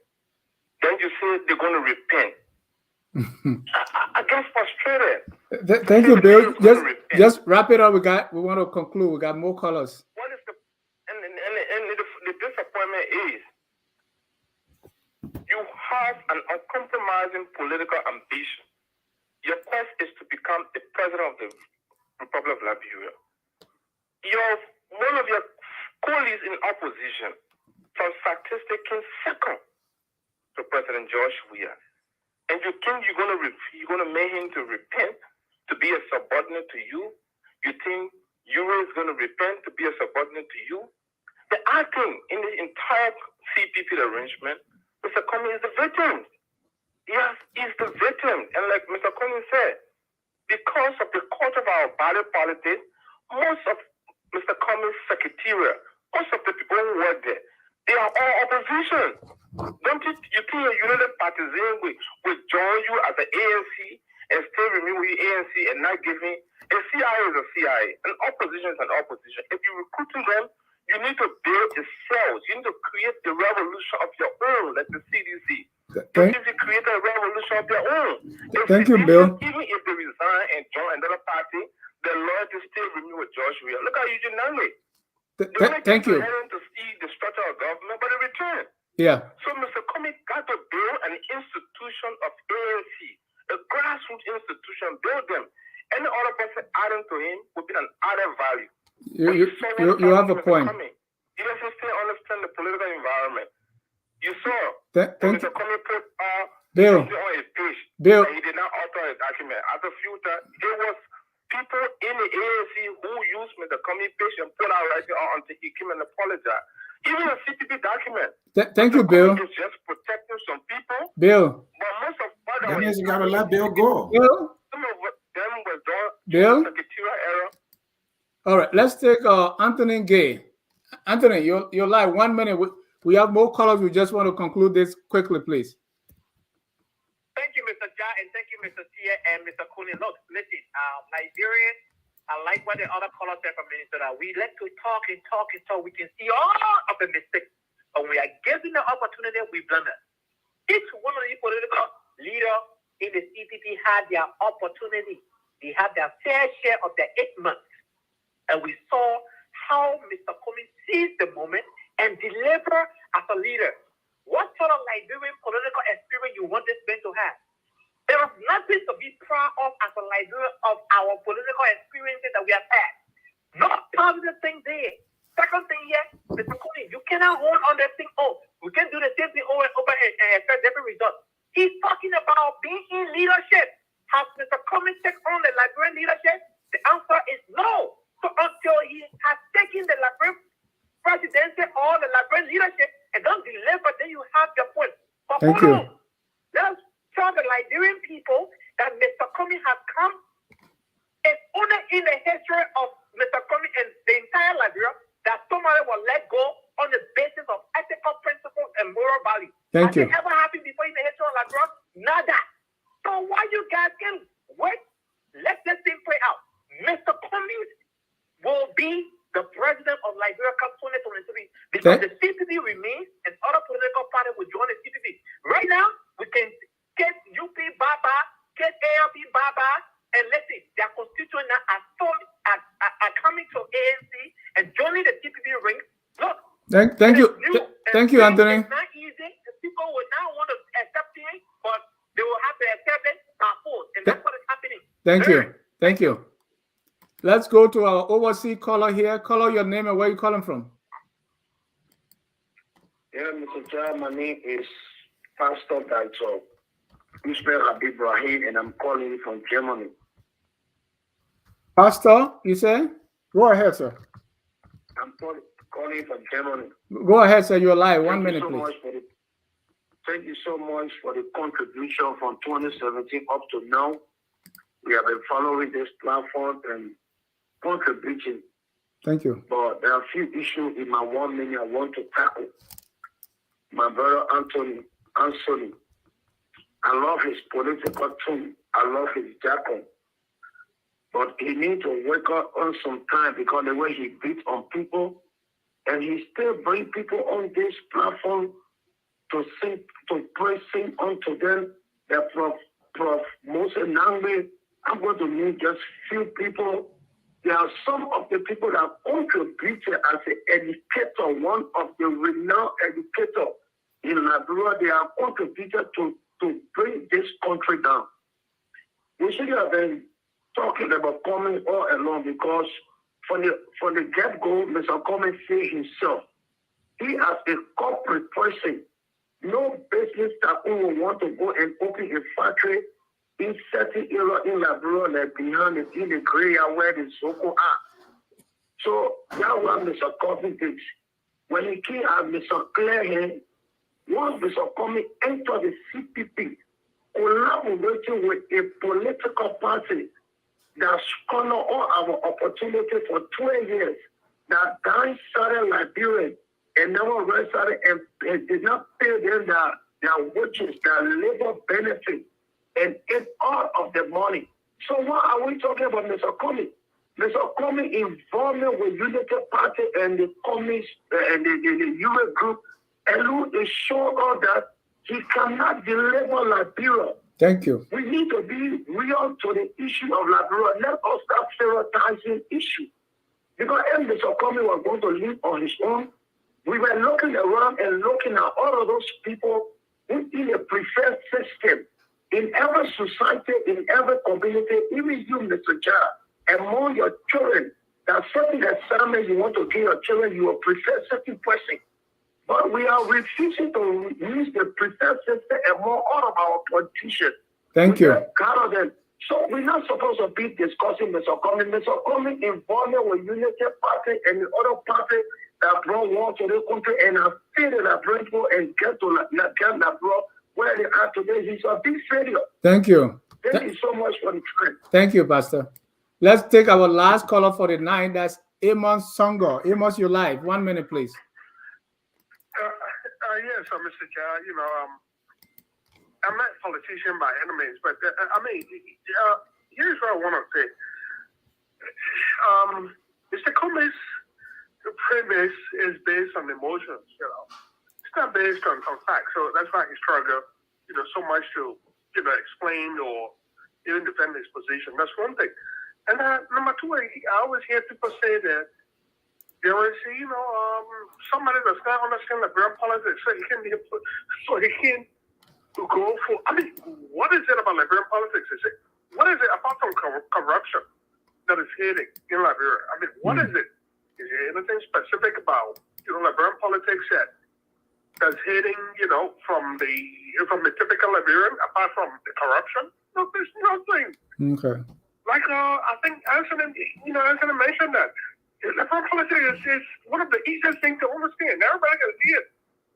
Then you say they're going to repent. I get frustrated. Thank you, Bill. Just wrap it up. We want to conclude. We got more callers. What is the disappointment is you have an uncompromising political ambition. Your quest is to become the president of the Republic of Liberia. One of your colleagues in opposition from statistics came second to President George Weah. And you think you're going to make him to repent to be a subordinate to you? You think Euro is going to repent to be a subordinate to you? The acting in the entire CPP arrangement, Mr. Cummings is the victim. Yes, he's the victim. And like Mr. Cummings said, because of the culture of our body politics, most of Mr. Cummings' secretariat, most of the people who work there, they are all opposition. Don't you think a united partisan will join you as an ANC and still remain with ANC and not giving? A CIA is a CIA, an opposition is an opposition. If you're recruiting them, you need to build the cells. You need to create the revolution of your own, like the CDC. You need to create a revolution of your own. Thank you, Bill. Even if they resign and join another party, the loyalty still remain with George Weah. Look how Eugene Nangwe. Thank you. To see the structure of government, but in return. Yeah. So Mr. Cummings got to build an institution of ANC, a grassroots institution, build them. Any other person adding to him would be an added value. You have a point. He doesn't still understand the political environment. You saw Mr. Cummings put Bill. something on his page. Bill. He did not alter his document. At the future, it was people in the ANC who used Mr. Cummings' page and put out writing on until he came and apologized. Even a CPP document. Thank you, Bill. It's just protecting some people. Bill. But most of that means you gotta let Bill go. Bill. Some of them was done Bill. secretarial error. All right, let's take Anthony Gay. Anthony, you're live. 1 minute. We have more callers. We just want to conclude this quickly, please. Thank you, Mr. Ja, and thank you, Mr. Sieh and Mr. Kunney. Look, listen, Nigerians, I like what the other callers said from Minnesota. We like to talk and talk and talk. We can see all of the mistakes. But when we are given the opportunity, we blunder. Each one of the political leaders in the CPP had their opportunity. They had their fair share of their 8 months. And we saw how Mr. Cummings seized the moment and deliver as a leader. What sort of Liberian political experience you want this man to have? There is nothing to be proud of as a Liberian of our political experiences that we have had. Not positive thing there. Second thing here, Mr. Kunney, you cannot hold on that thing. Oh, we can do the same thing over and over and expect different results. He's talking about being in leadership. Has Mr. Cummings taken on the Liberian leadership? The answer is no. So until he has taken the Liberian presidency or the Liberian leadership and don't deliver, then you have your point. But Thank hold you. on. Let us tell the Liberian people that Mr. Cummings has come. It's only in the history of Mr. Cummings and the entire Liberia that somebody will let go on the basis of ethical principles and moral values. Thank you. Has it ever happened before in the history of Liberia? Nada. So why you guys can wait? Let this thing play out. Mr. Cummings will be the president of Liberia come 2023 because the CPP remains and other political parties will join the CPP. Right now, we can get UP Baba, get ALP Baba, and let's see, their constituents now are coming to ANC and joining the CPP ring. Look, thank you. Thank you, Anthony. It's not easy. The people will now want to accept it, but they will have to accept it by force, and that's what is happening. Thank you. Thank you. Let's go to our overseas caller here. Caller, your name and where you calling from. Yeah, Mr. Jha, my name is Pastor Daito Ismail Habib Rahim, and I'm calling from Germany. Pastor, you say? Go ahead, sir. I'm calling from Germany. Go ahead, sir. You're live. 1 minute, please. Thank you so much for the contribution from 2017 up to now. We have been following this platform and contributing. Thank you. But there are a few issues in my 1 minute I want to tackle. My brother Ansony, I love his political tone. I love his jargon. But he needs to wake up on some time because the way he beats on people, and he still brings people on this platform to sing, to pray, sing unto them. That Prof. Moses Nangbe, I'm going to name just few people. There are some of the people that contributed as an educator, one of the renowned educators in Liberia. They are contributed to bring this country down. We should have been talking about Cummings all along because from the get-go, Mr. Cummings said himself, he as a corporate person, no business that will want to go and open a factory in certain area in Liberia, like behind it, in the gray area where the Soko are. So that's what Mr. Cummings did. When he came at Mr. Clare, once Mr. Cummings entered the CPP, collaborating with a political party that scorned all our opportunity for 12 years, that downside Liberia and never rested and did not pay them their wages, their labor benefit, and ate all of the money. So what are we talking about, Mr. Cummings? Mr. Cummings involvement with Unity Party and the Cummings and the US group, and who is showing us that he cannot deliver Liberia. Thank you. We need to be real to the issue of Liberia. Let us start prioritizing issue. Because if Mr. Cummings was going to live on his own, we were looking around and looking at all of those people who in a preferred system. In every society, in every community, even you, Mr. Jha, among your children, that certain assignment you want to give your children, you will prefer certain person. But we are refusing to use the preferred system among all of our politicians. Thank you. So we're not supposed to be discussing Mr. Cummings. Mr. Cummings involvement with Unity Party and the other party that brought war to the country and have failed that bring people and get Liberia where they are today. He's a big failure. Thank you. Thank you so much for the time. Thank you, Pastor. Let's take our last caller for the night. That's Amos Songo. Amos, you're live. 1 minute, please. Yes, Mr. Jha, I'm not a politician by any means, but here's what I want to say. Mr. Cummings, the premise is based on emotions, It's not based on facts, so that's why he struggled, so much to, explain or even defend his position. That's one thing. And number two, I always hear people say that there is, somebody does not understand Liberian politics, so he can go for. What is it about Liberian politics? What is it apart from corruption that is hitting in Liberia? What is it? Is there anything specific about Liberian politics that's hitting from the typical Liberian apart from the corruption? No, there's nothing. Okay. Like I think Ansony mentioned that. Electoral politics is one of the easiest things to understand. Everybody can see it.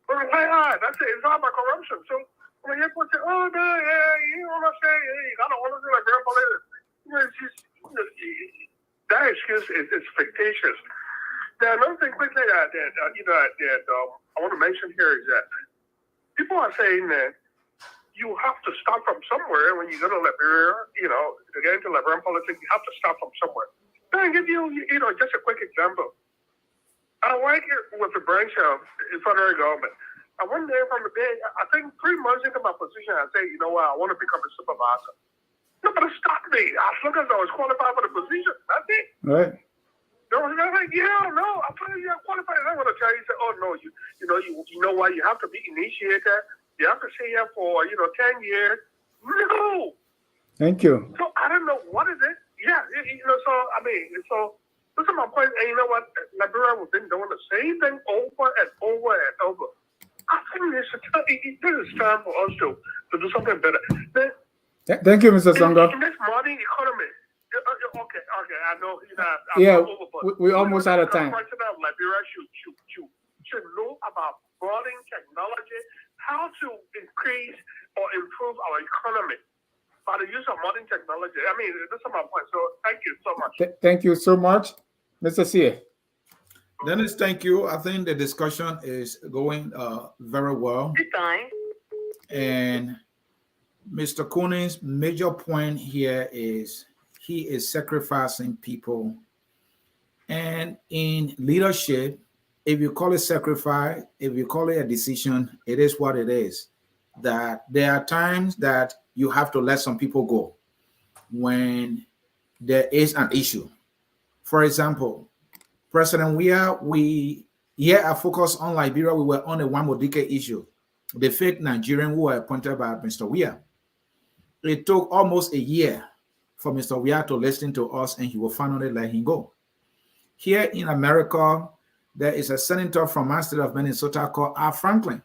But that's it. It's all about corruption. So when you put oh no, yeah, you know what I'm saying? You gotta want to do like real politics. It's just that excuse is fictitious. Now another thing quickly that I want to mention here is that people are saying that you have to start from somewhere when you go to Liberia. To get into Liberian politics, you have to start from somewhere. Let me give you just a quick example. I work with the branch of the federal government. I went there from the day, I think 3 months into my position, I said, you know what, I want to become a supervisor. Nobody stopped me. As long as I was qualified for the position, that's it. Right. They were like, yeah, no, I'm telling you, I'm qualified. And I want to tell you, say, oh no, you know what, you have to be initiated. You have to stay here for 10 years. No. Thank you. So I don't know what is it. Yeah, so those are my points. And you know what? Liberia has been doing the same thing over and over and over. I think this is time for us to do something better. Thank you, Mr. Songo. In this modern economy, okay, I know. We almost out of time. The president of Liberia should know about modern technology, how to increase or improve our economy by the use of modern technology. I mean, that's my point. So thank you so much. Thank you so much, Mr. Sieh. Dennis, thank you. I think the discussion is going very well. Goodbye. And Mr. Kunney's major point here is he is sacrificing people. And in leadership, if you call it sacrifice, if you call it a decision, it is what it is. That there are times that you have to let some people go when there is an issue. For example, President we at Focus on Liberia, we were on a Wamodike issue, the fake Nigerian who were appointed by Mr. Weah. It took almost a year for Mr. Weah to listen to us, and he will finally let him go. Here in America, there is a senator from my state of Minnesota called Al Franklin.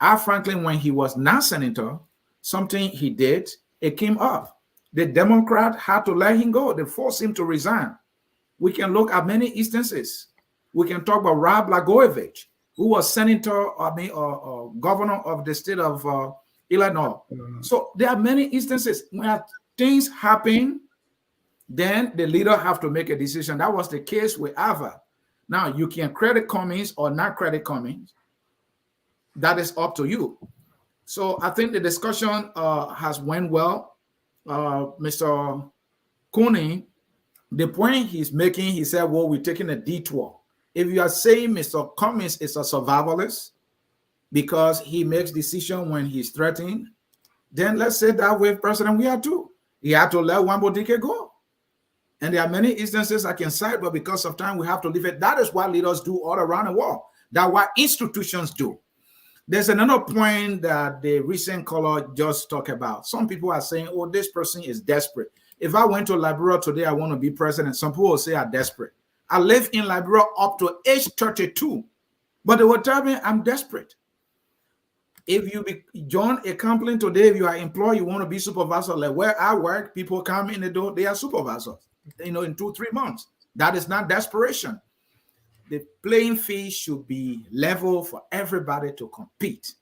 Al Franklin, when he was not senator, something he did, it came up. The Democrat had to let him go. They forced him to resign. We can look at many instances. We can talk about Rob Blagojevich, who was senator, or governor of the state of Illinois. So there are many instances where things happen, then the leader have to make a decision. That was the case with Ava. Now, you can credit Cummings or not credit Cummings. That is up to you. So I think the discussion has went well. Mr. Kunney, the point he's making, he said, well, we're taking a detour. If you are saying Mr. Cummings is a survivalist because he makes decisions when he's threatened, then let's say that with President Weah too. He had to let Wambodike go. And there are many instances I can cite, but because of time, we have to leave it. That is what leaders do all around the world. That's what institutions do. There's another point that the recent caller just talked about. Some people are saying, oh, this person is desperate. If I went to Liberia today, I want to be president. Some people will say I'm desperate. I live in Liberia up to age 32, but they will tell me I'm desperate. If you join a company today, if you are employed, you want to be supervisor, like where I work, people come in the door, they are supervisors, in 2-3 months. That is not desperation. The playing field should be level for everybody to compete.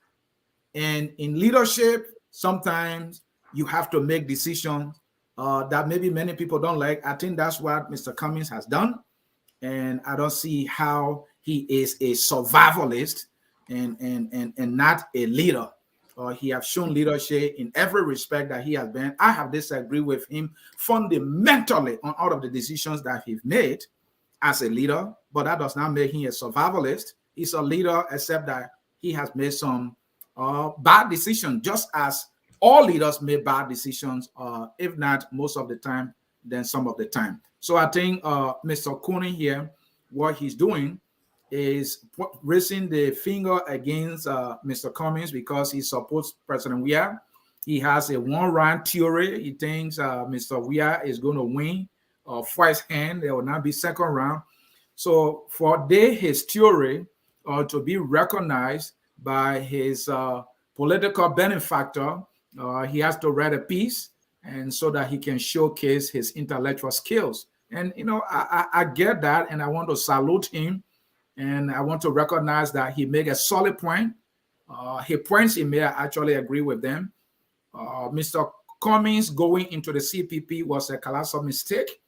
And in leadership, sometimes you have to make decisions that maybe many people don't like. I think that's what Mr. Cummings has done. And I don't see how he is a survivalist and not a leader. He has shown leadership in every respect that he has been. I have disagreed with him fundamentally on all of the decisions that he's made as a leader, but that does not make him a survivalist. He's a leader, except that he has made some bad decisions, just as all leaders make bad decisions, if not most of the time, then some of the time. So I think Mr. Kunney here, what he's doing is raising the finger against Mr. Cummings because he supports President Weah. He has a one-round theory. He thinks Mr. Weah is going to win first hand. There will not be second round. So for his theory to be recognized by his political benefactor, he has to write a piece and so that he can showcase his intellectual skills. And, I get that, and I want to salute him, and I want to recognize that he made a solid point. His points he made, I actually agree with them. Mr. Cummings going into the CPP was a colossal mistake.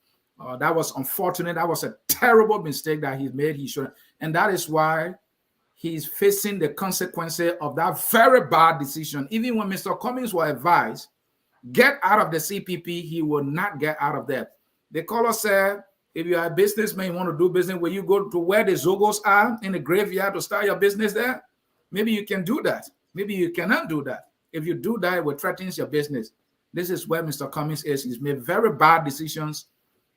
That was unfortunate. That was a terrible mistake that he made. He should, and that is why he's facing the consequences of that very bad decision. Even when Mr. Cummings was advised, get out of the CPP, he will not get out of that. The caller said, if you are a businessman, you want to do business, will you go to where the Zogos are in the graveyard to start your business there? Maybe you can do that. Maybe you cannot do that. If you do that, it will threaten your business. This is where Mr. Cummings is. He's made very bad decisions.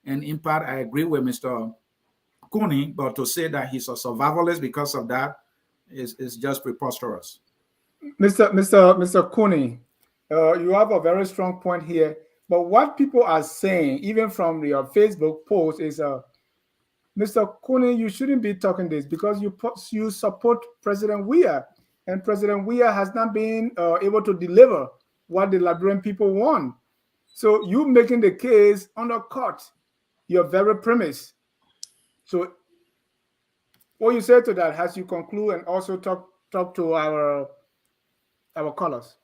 And in part, I agree with Mr. Kunney, but to say that he's a survivalist because of that is just preposterous. Mr. Kunney, you have a very strong point here. But what people are saying, even from your Facebook post, is, Mr. Kunney, you shouldn't be talking this because you support President Weah, and President Weah has not been able to deliver what the Liberian people want. So you making the case undercut your very premise. So what you say to that has you conclude and also talk to our callers.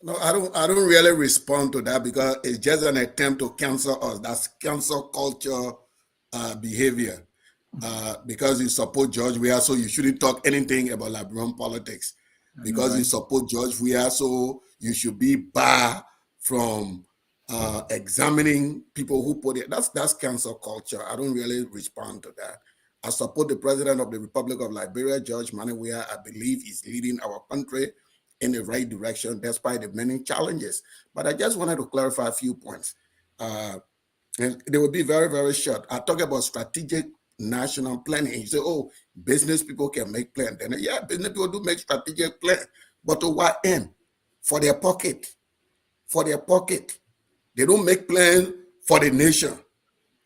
No, I don't really respond to that because it's just an attempt to cancel us. That's cancel culture behavior. Because you support George Weah, so you shouldn't talk anything about Liberian politics. Because you support George Weah, so you should be barred from examining people who put it. That's cancel culture. I don't really respond to that. I support the President of the Republic of Liberia, George Weah. I believe he's leading our country in the right direction despite the many challenges. But I just wanted to clarify a few points. And they will be very, very short. I talk about strategic national planning. You say, oh, business people can make plans. Then, yeah, business people do make strategic plans. But to what end? For their pocket. For their pocket. They don't make plans for the nation.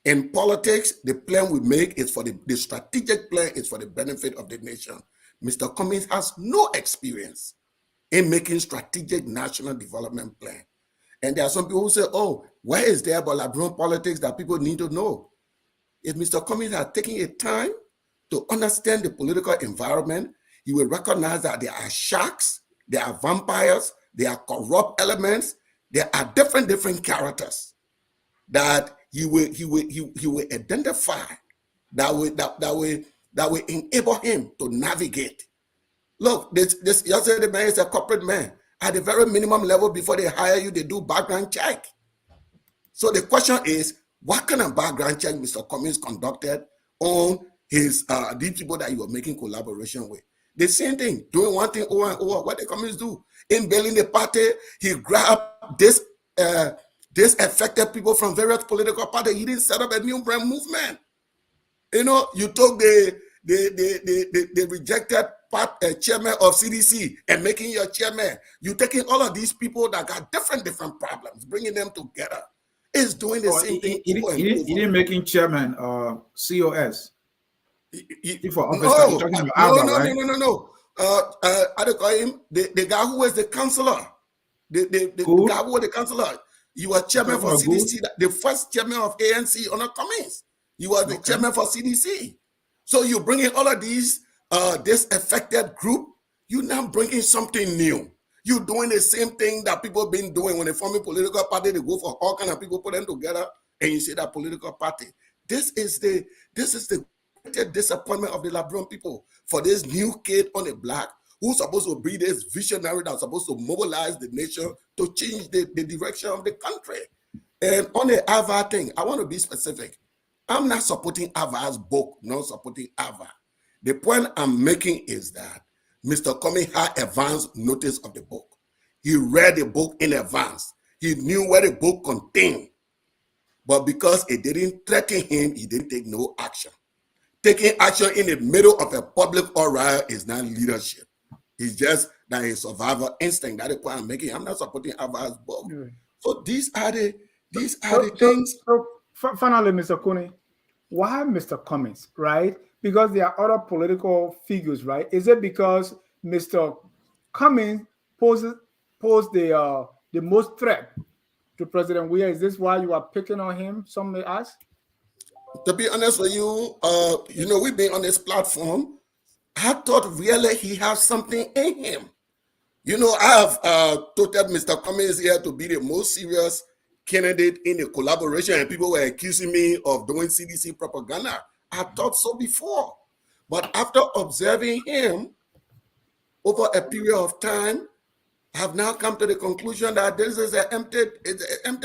In politics, the plan we make is for the strategic plan is for the benefit of the nation. Mr. Cummings has no experience in making strategic national development plan. And there are some people who say, oh, where is there about Liberian politics that people need to know? If Mr. Cummings had taken a time to understand the political environment, he will recognize that there are sharks, there are vampires, there are corrupt elements, there are different characters that he will identify that will enable him to navigate. Look, this yesterday man is a corporate man. At the very minimum level, before they hire you, they do background check. So the question is, what kind of background check Mr. Cummings conducted on his these people that he was making collaboration with? The same thing, doing one thing over and over. What the Cummings do in building the party, he grabbed this affected people from various political parties. He didn't set up a new brand movement. You know, you took the rejected chairman of CDC and making your chairman. You taking all of these people that got different problems, bringing them together. Is doing the same thing. He didn't making chairman COS. No. I don't call him the guy who was the counselor. The guy who was the counselor. You were chairman for CDC, the first chairman of ANC under Cummings. You were the chairman for CDC. So you bring in all of these this affected group, you now bringing something new. You're doing the same thing that people have been doing when they form a political party. They go for all kind of people, put them together, and you say that political party. This is the disappointment of the Liberian people for this new kid on the block who's supposed to be this visionary that's supposed to mobilize the nation to change the direction of the country. And on the Ava thing, I want to be specific. I'm not supporting Ava's book, not supporting Ava. The point I'm making is that Mr. Cummings had advance notice of the book. He read the book in advance. He knew what the book contained. But because it didn't threaten him, he didn't take no action. Taking action in the middle of a public oral is not leadership. It's just that a survival instinct. That's the point I'm making. I'm not supporting Ava's book. So these are the things. So finally, Mr. Kunney, why Mr. Cummings, right? Because there are other political figures, right? Is it because Mr. Cummings poses the most threat to President Weah? Is this why you are picking on him? Some may ask. To be honest with you, we've been on this platform. I thought really he has something in him. I have touted Mr. Cummings here to be the most serious candidate in the collaboration, and people were accusing me of doing CDC propaganda. I thought so before. But after observing him over a period of time, I have now come to the conclusion that this is an empty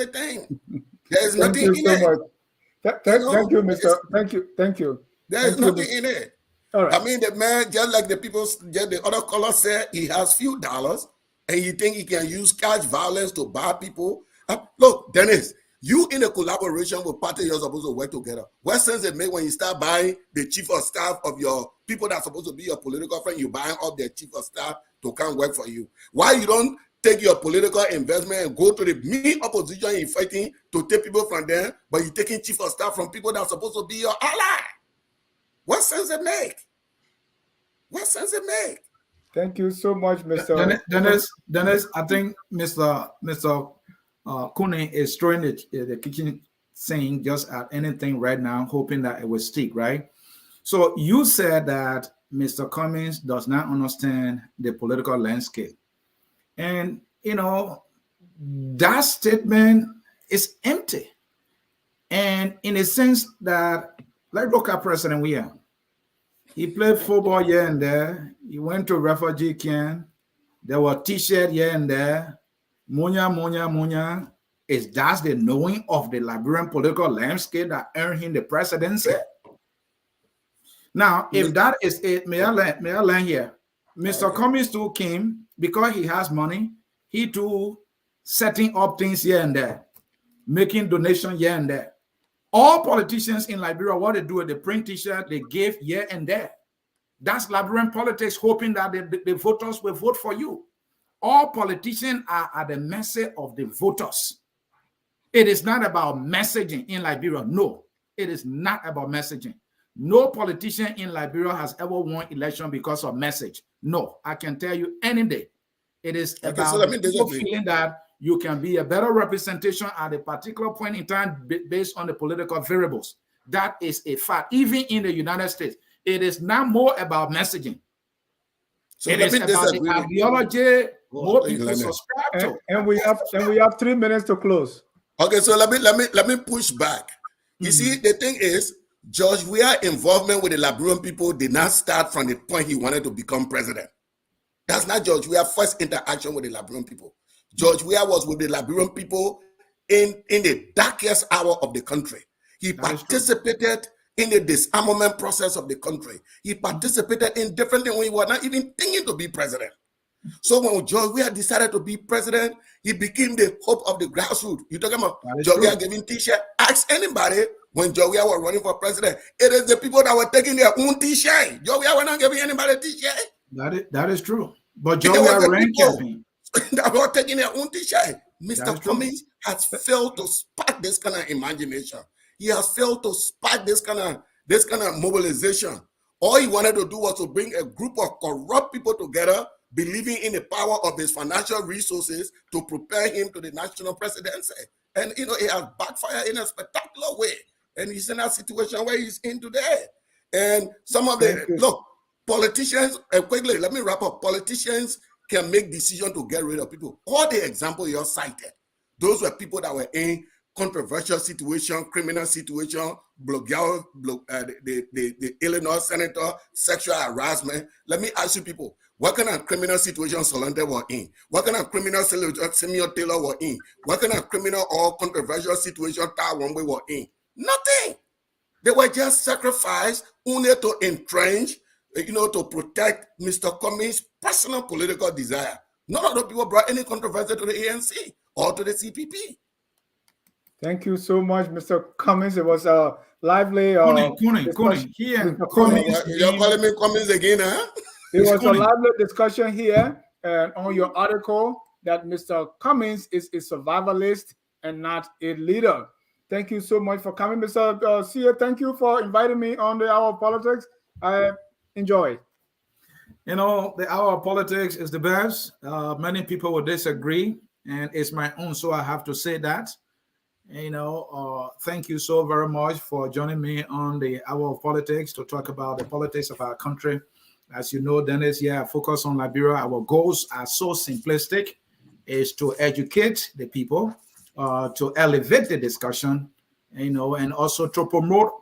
thing. There is nothing in it. Thank you, Mr. Thank you. There is nothing in it. All right. I mean, the man, just like the other caller said, he has few dollars, and you think he can use cash violence to buy people. Look, Dennis, you in a collaboration with party you're supposed to work together. What sense it make when you start buying the chief of staff of your people that are supposed to be your political friend, you buying up their chief of staff to come work for you? Why you don't take your political investment and go to the main opposition in fighting to take people from there, but you're taking chief of staff from people that are supposed to be your ally? What sense it make? What sense it make? Thank you so much, Mr. Dennis, I think Mr. Kunney is throwing the kitchen sink just at anything right now, hoping that it will stick, right? So you said that Mr. Cummings does not understand the political landscape. And, that statement is empty. And in a sense that, like look at President Weah. He played football here and there. He went to refugee camp. There were t-shirts here and there. Munya. Is that the knowing of the Liberian political landscape that earned him the presidency? Now, if that is it, may I learn here? Mr. Cummings too came because he has money. He too setting up things here and there, making donations here and there. All politicians in Liberia, what they do is they print t-shirts, they give here and there. That's Liberian politics, hoping that the voters will vote for you. All politicians are at the mercy of the voters. It is not about messaging in Liberia. No, it is not about messaging. No politician in Liberia has ever won election because of message. No, I can tell you any day. It is about people feeling that you can be a better representation at a particular point in time based on the political variables. That is a fact. Even in the United States, it is not more about messaging. So it is about the ideology more people subscribe to. And we have 3 minutes to close. Okay, so let me push back. You see, the thing is, George Weah's involvement with the Liberian people did not start from the point he wanted to become president. That's not George Weah's first interaction with the Liberian people. George Weah was with the Liberian people in the darkest hour of the country. He participated in the disarmament process of the country. He participated in different things when he was not even thinking to be president. So when George Weah decided to be president, he became the hope of the grassroots. You're talking about George Weah giving t-shirt. Ask anybody when George Weah was running for president. It is the people that were taking their own t-shirt. George Weah was not giving anybody t-shirt. That is true. But George Weah ran campaign. That were taking their own t-shirt. Mr. Cummings has failed to spark this kind of imagination. He has failed to spark this kind of mobilization. All he wanted to do was to bring a group of corrupt people together, believing in the power of his financial resources to prepare him to the national presidency. And it has backfired in a spectacular way. And he's in that situation where he's in today. And some of politicians, quickly, let me wrap up. Politicians can make decisions to get rid of people. All the examples you cited, those were people that were in controversial situation, criminal situation, the Illinois senator, sexual harassment. Let me ask you people, what kind of criminal situation Solante were in? What kind of criminal situation Simeon Taylor were in? What kind of criminal or controversial situation Tawambe were in? Nothing. They were just sacrificed only to entrench, to protect Mr. Cummings' personal political desire. None of the people brought any controversy to the ANC or to the CPP. Thank you so much, Mr. Cummings. It was a lively Kunney. You're calling me Cummings again, huh? It was a lively discussion here on your article that Mr. Cummings is a survivalist and not a leader. Thank you so much for coming, Mr. Sieh. Thank you for inviting me on the Hour of Politics. I enjoy. The Hour of Politics is the best. Many people will disagree. and it's my own, so I have to say that. Thank you so very much for joining me on the Hour of Politics to talk about the politics of our country. As you know, Dennis, I focus on Liberia. Our goals are so simplistic, is to educate the people, to elevate the discussion, and also to promote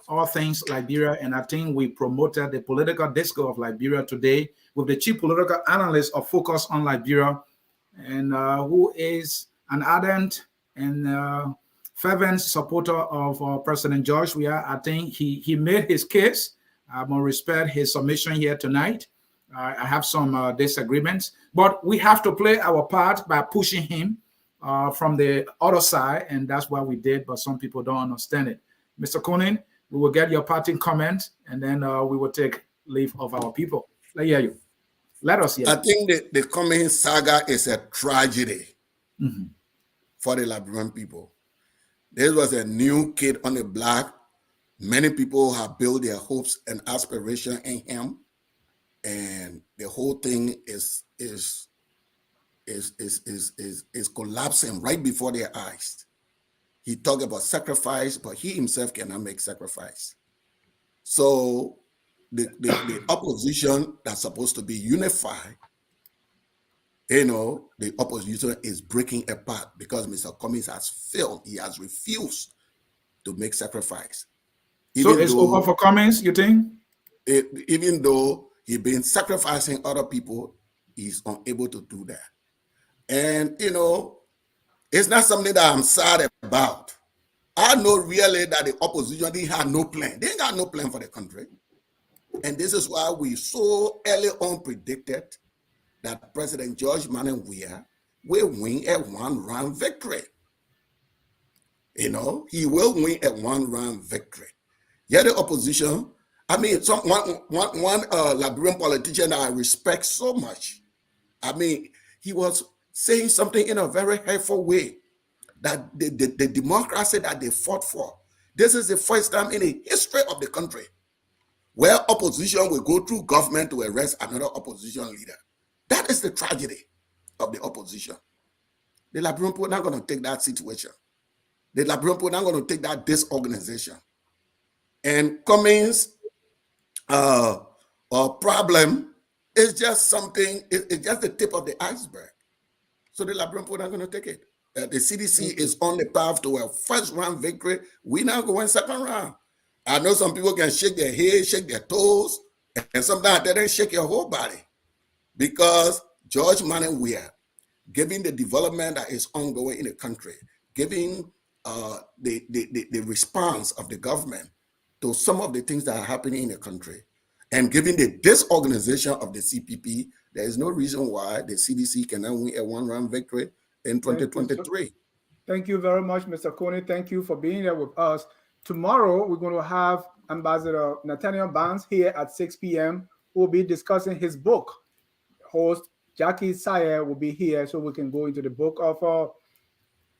all things Liberia. And I think we promoted the political discourse of Liberia today with the chief political analyst of Focus on Liberia, and who is an ardent and fervent supporter of President George. I think he made his case. I'm going to respect his submission here tonight. I have some disagreements, but we have to play our part by pushing him from the other side, and that's what we did, but some people don't understand it. Mr. Kunney, we will get your parting comment, and then we will take leave of our people. Let hear you. Let us hear. I think the Cummings saga is a tragedy for the Liberian people. This was a new kid on the block. Many people have built their hopes and aspirations in him, and the whole thing is collapsing right before their eyes. He talked about sacrifice, but he himself cannot make sacrifice. So the opposition that's supposed to be unified, the opposition is breaking apart because Mr. Cummings has failed. He has refused to make sacrifice. So it's over for Cummings, you think? Even though he's been sacrificing other people, he's unable to do that. And, it's not something that I'm sad about. I know really that the opposition didn't have no plan. They ain't got no plan for the country. And this is why we so early on predicted that President George Weah will win a one-round victory. He will win a one-round victory. Yet the opposition, one Liberian politician that I respect so much, he was saying something in a very hurtful way, that the democracy that they fought for, this is the first time in the history of the country where opposition will go through government to arrest another opposition leader. That is the tragedy of the opposition. The Liberian people are not going to take that situation. The Liberian people are not going to take that disorganization. And Cummings' problem is just something, it's just the tip of the iceberg. So the Liberian people are not going to take it. The CDC is on the path to a first round victory. We now go in second round. I know some people can shake their head, shake their toes, and sometimes they don't shake your whole body. Because George Weah, given the development that is ongoing in the country, given the response of the government to some of the things that are happening in the country, and given the disorganization of the CPP, there is no reason why the CDC cannot win a one-round victory in 2023. Thank you very much, Mr. Kunney. Thank you for being here with us. Tomorrow, we're going to have Ambassador Nathaniel Barnes here at 6 p.m. We'll be discussing his book. Host Jackie Sieh will be here so we can go into the book of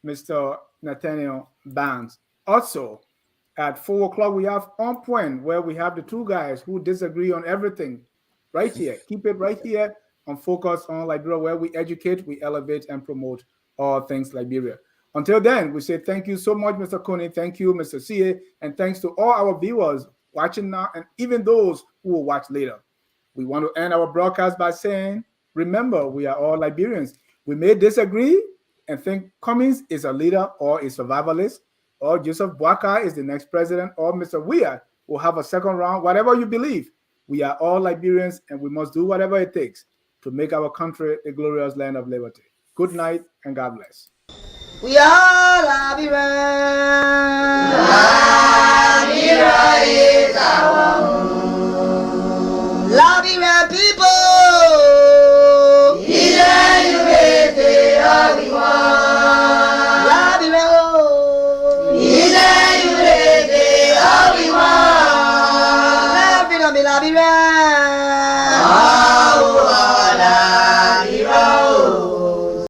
Mr. Nathaniel Barnes. Also, at 4 o'clock, we have On Point, where we have the two guys who disagree on everything right here. Keep it right here on Focus on Liberia, where we educate, we elevate, and promote all things Liberia. Until then, we say thank you so much, Mr. Kunney. Thank you, Mr. Sieh, and thanks to all our viewers watching now and even those who will watch later. We want to end our broadcast by saying, remember, we are all Liberians. We may disagree and think Cummings is a leader or a survivalist, or Joseph Boakai is the next president, or Mr. Weah will have a second round, whatever you believe. We are all Liberians, and we must do whatever it takes to make our country a glorious land of liberty. Good night, and God bless. We are Liberians. Liberia is our home. Liberian people. Liberia.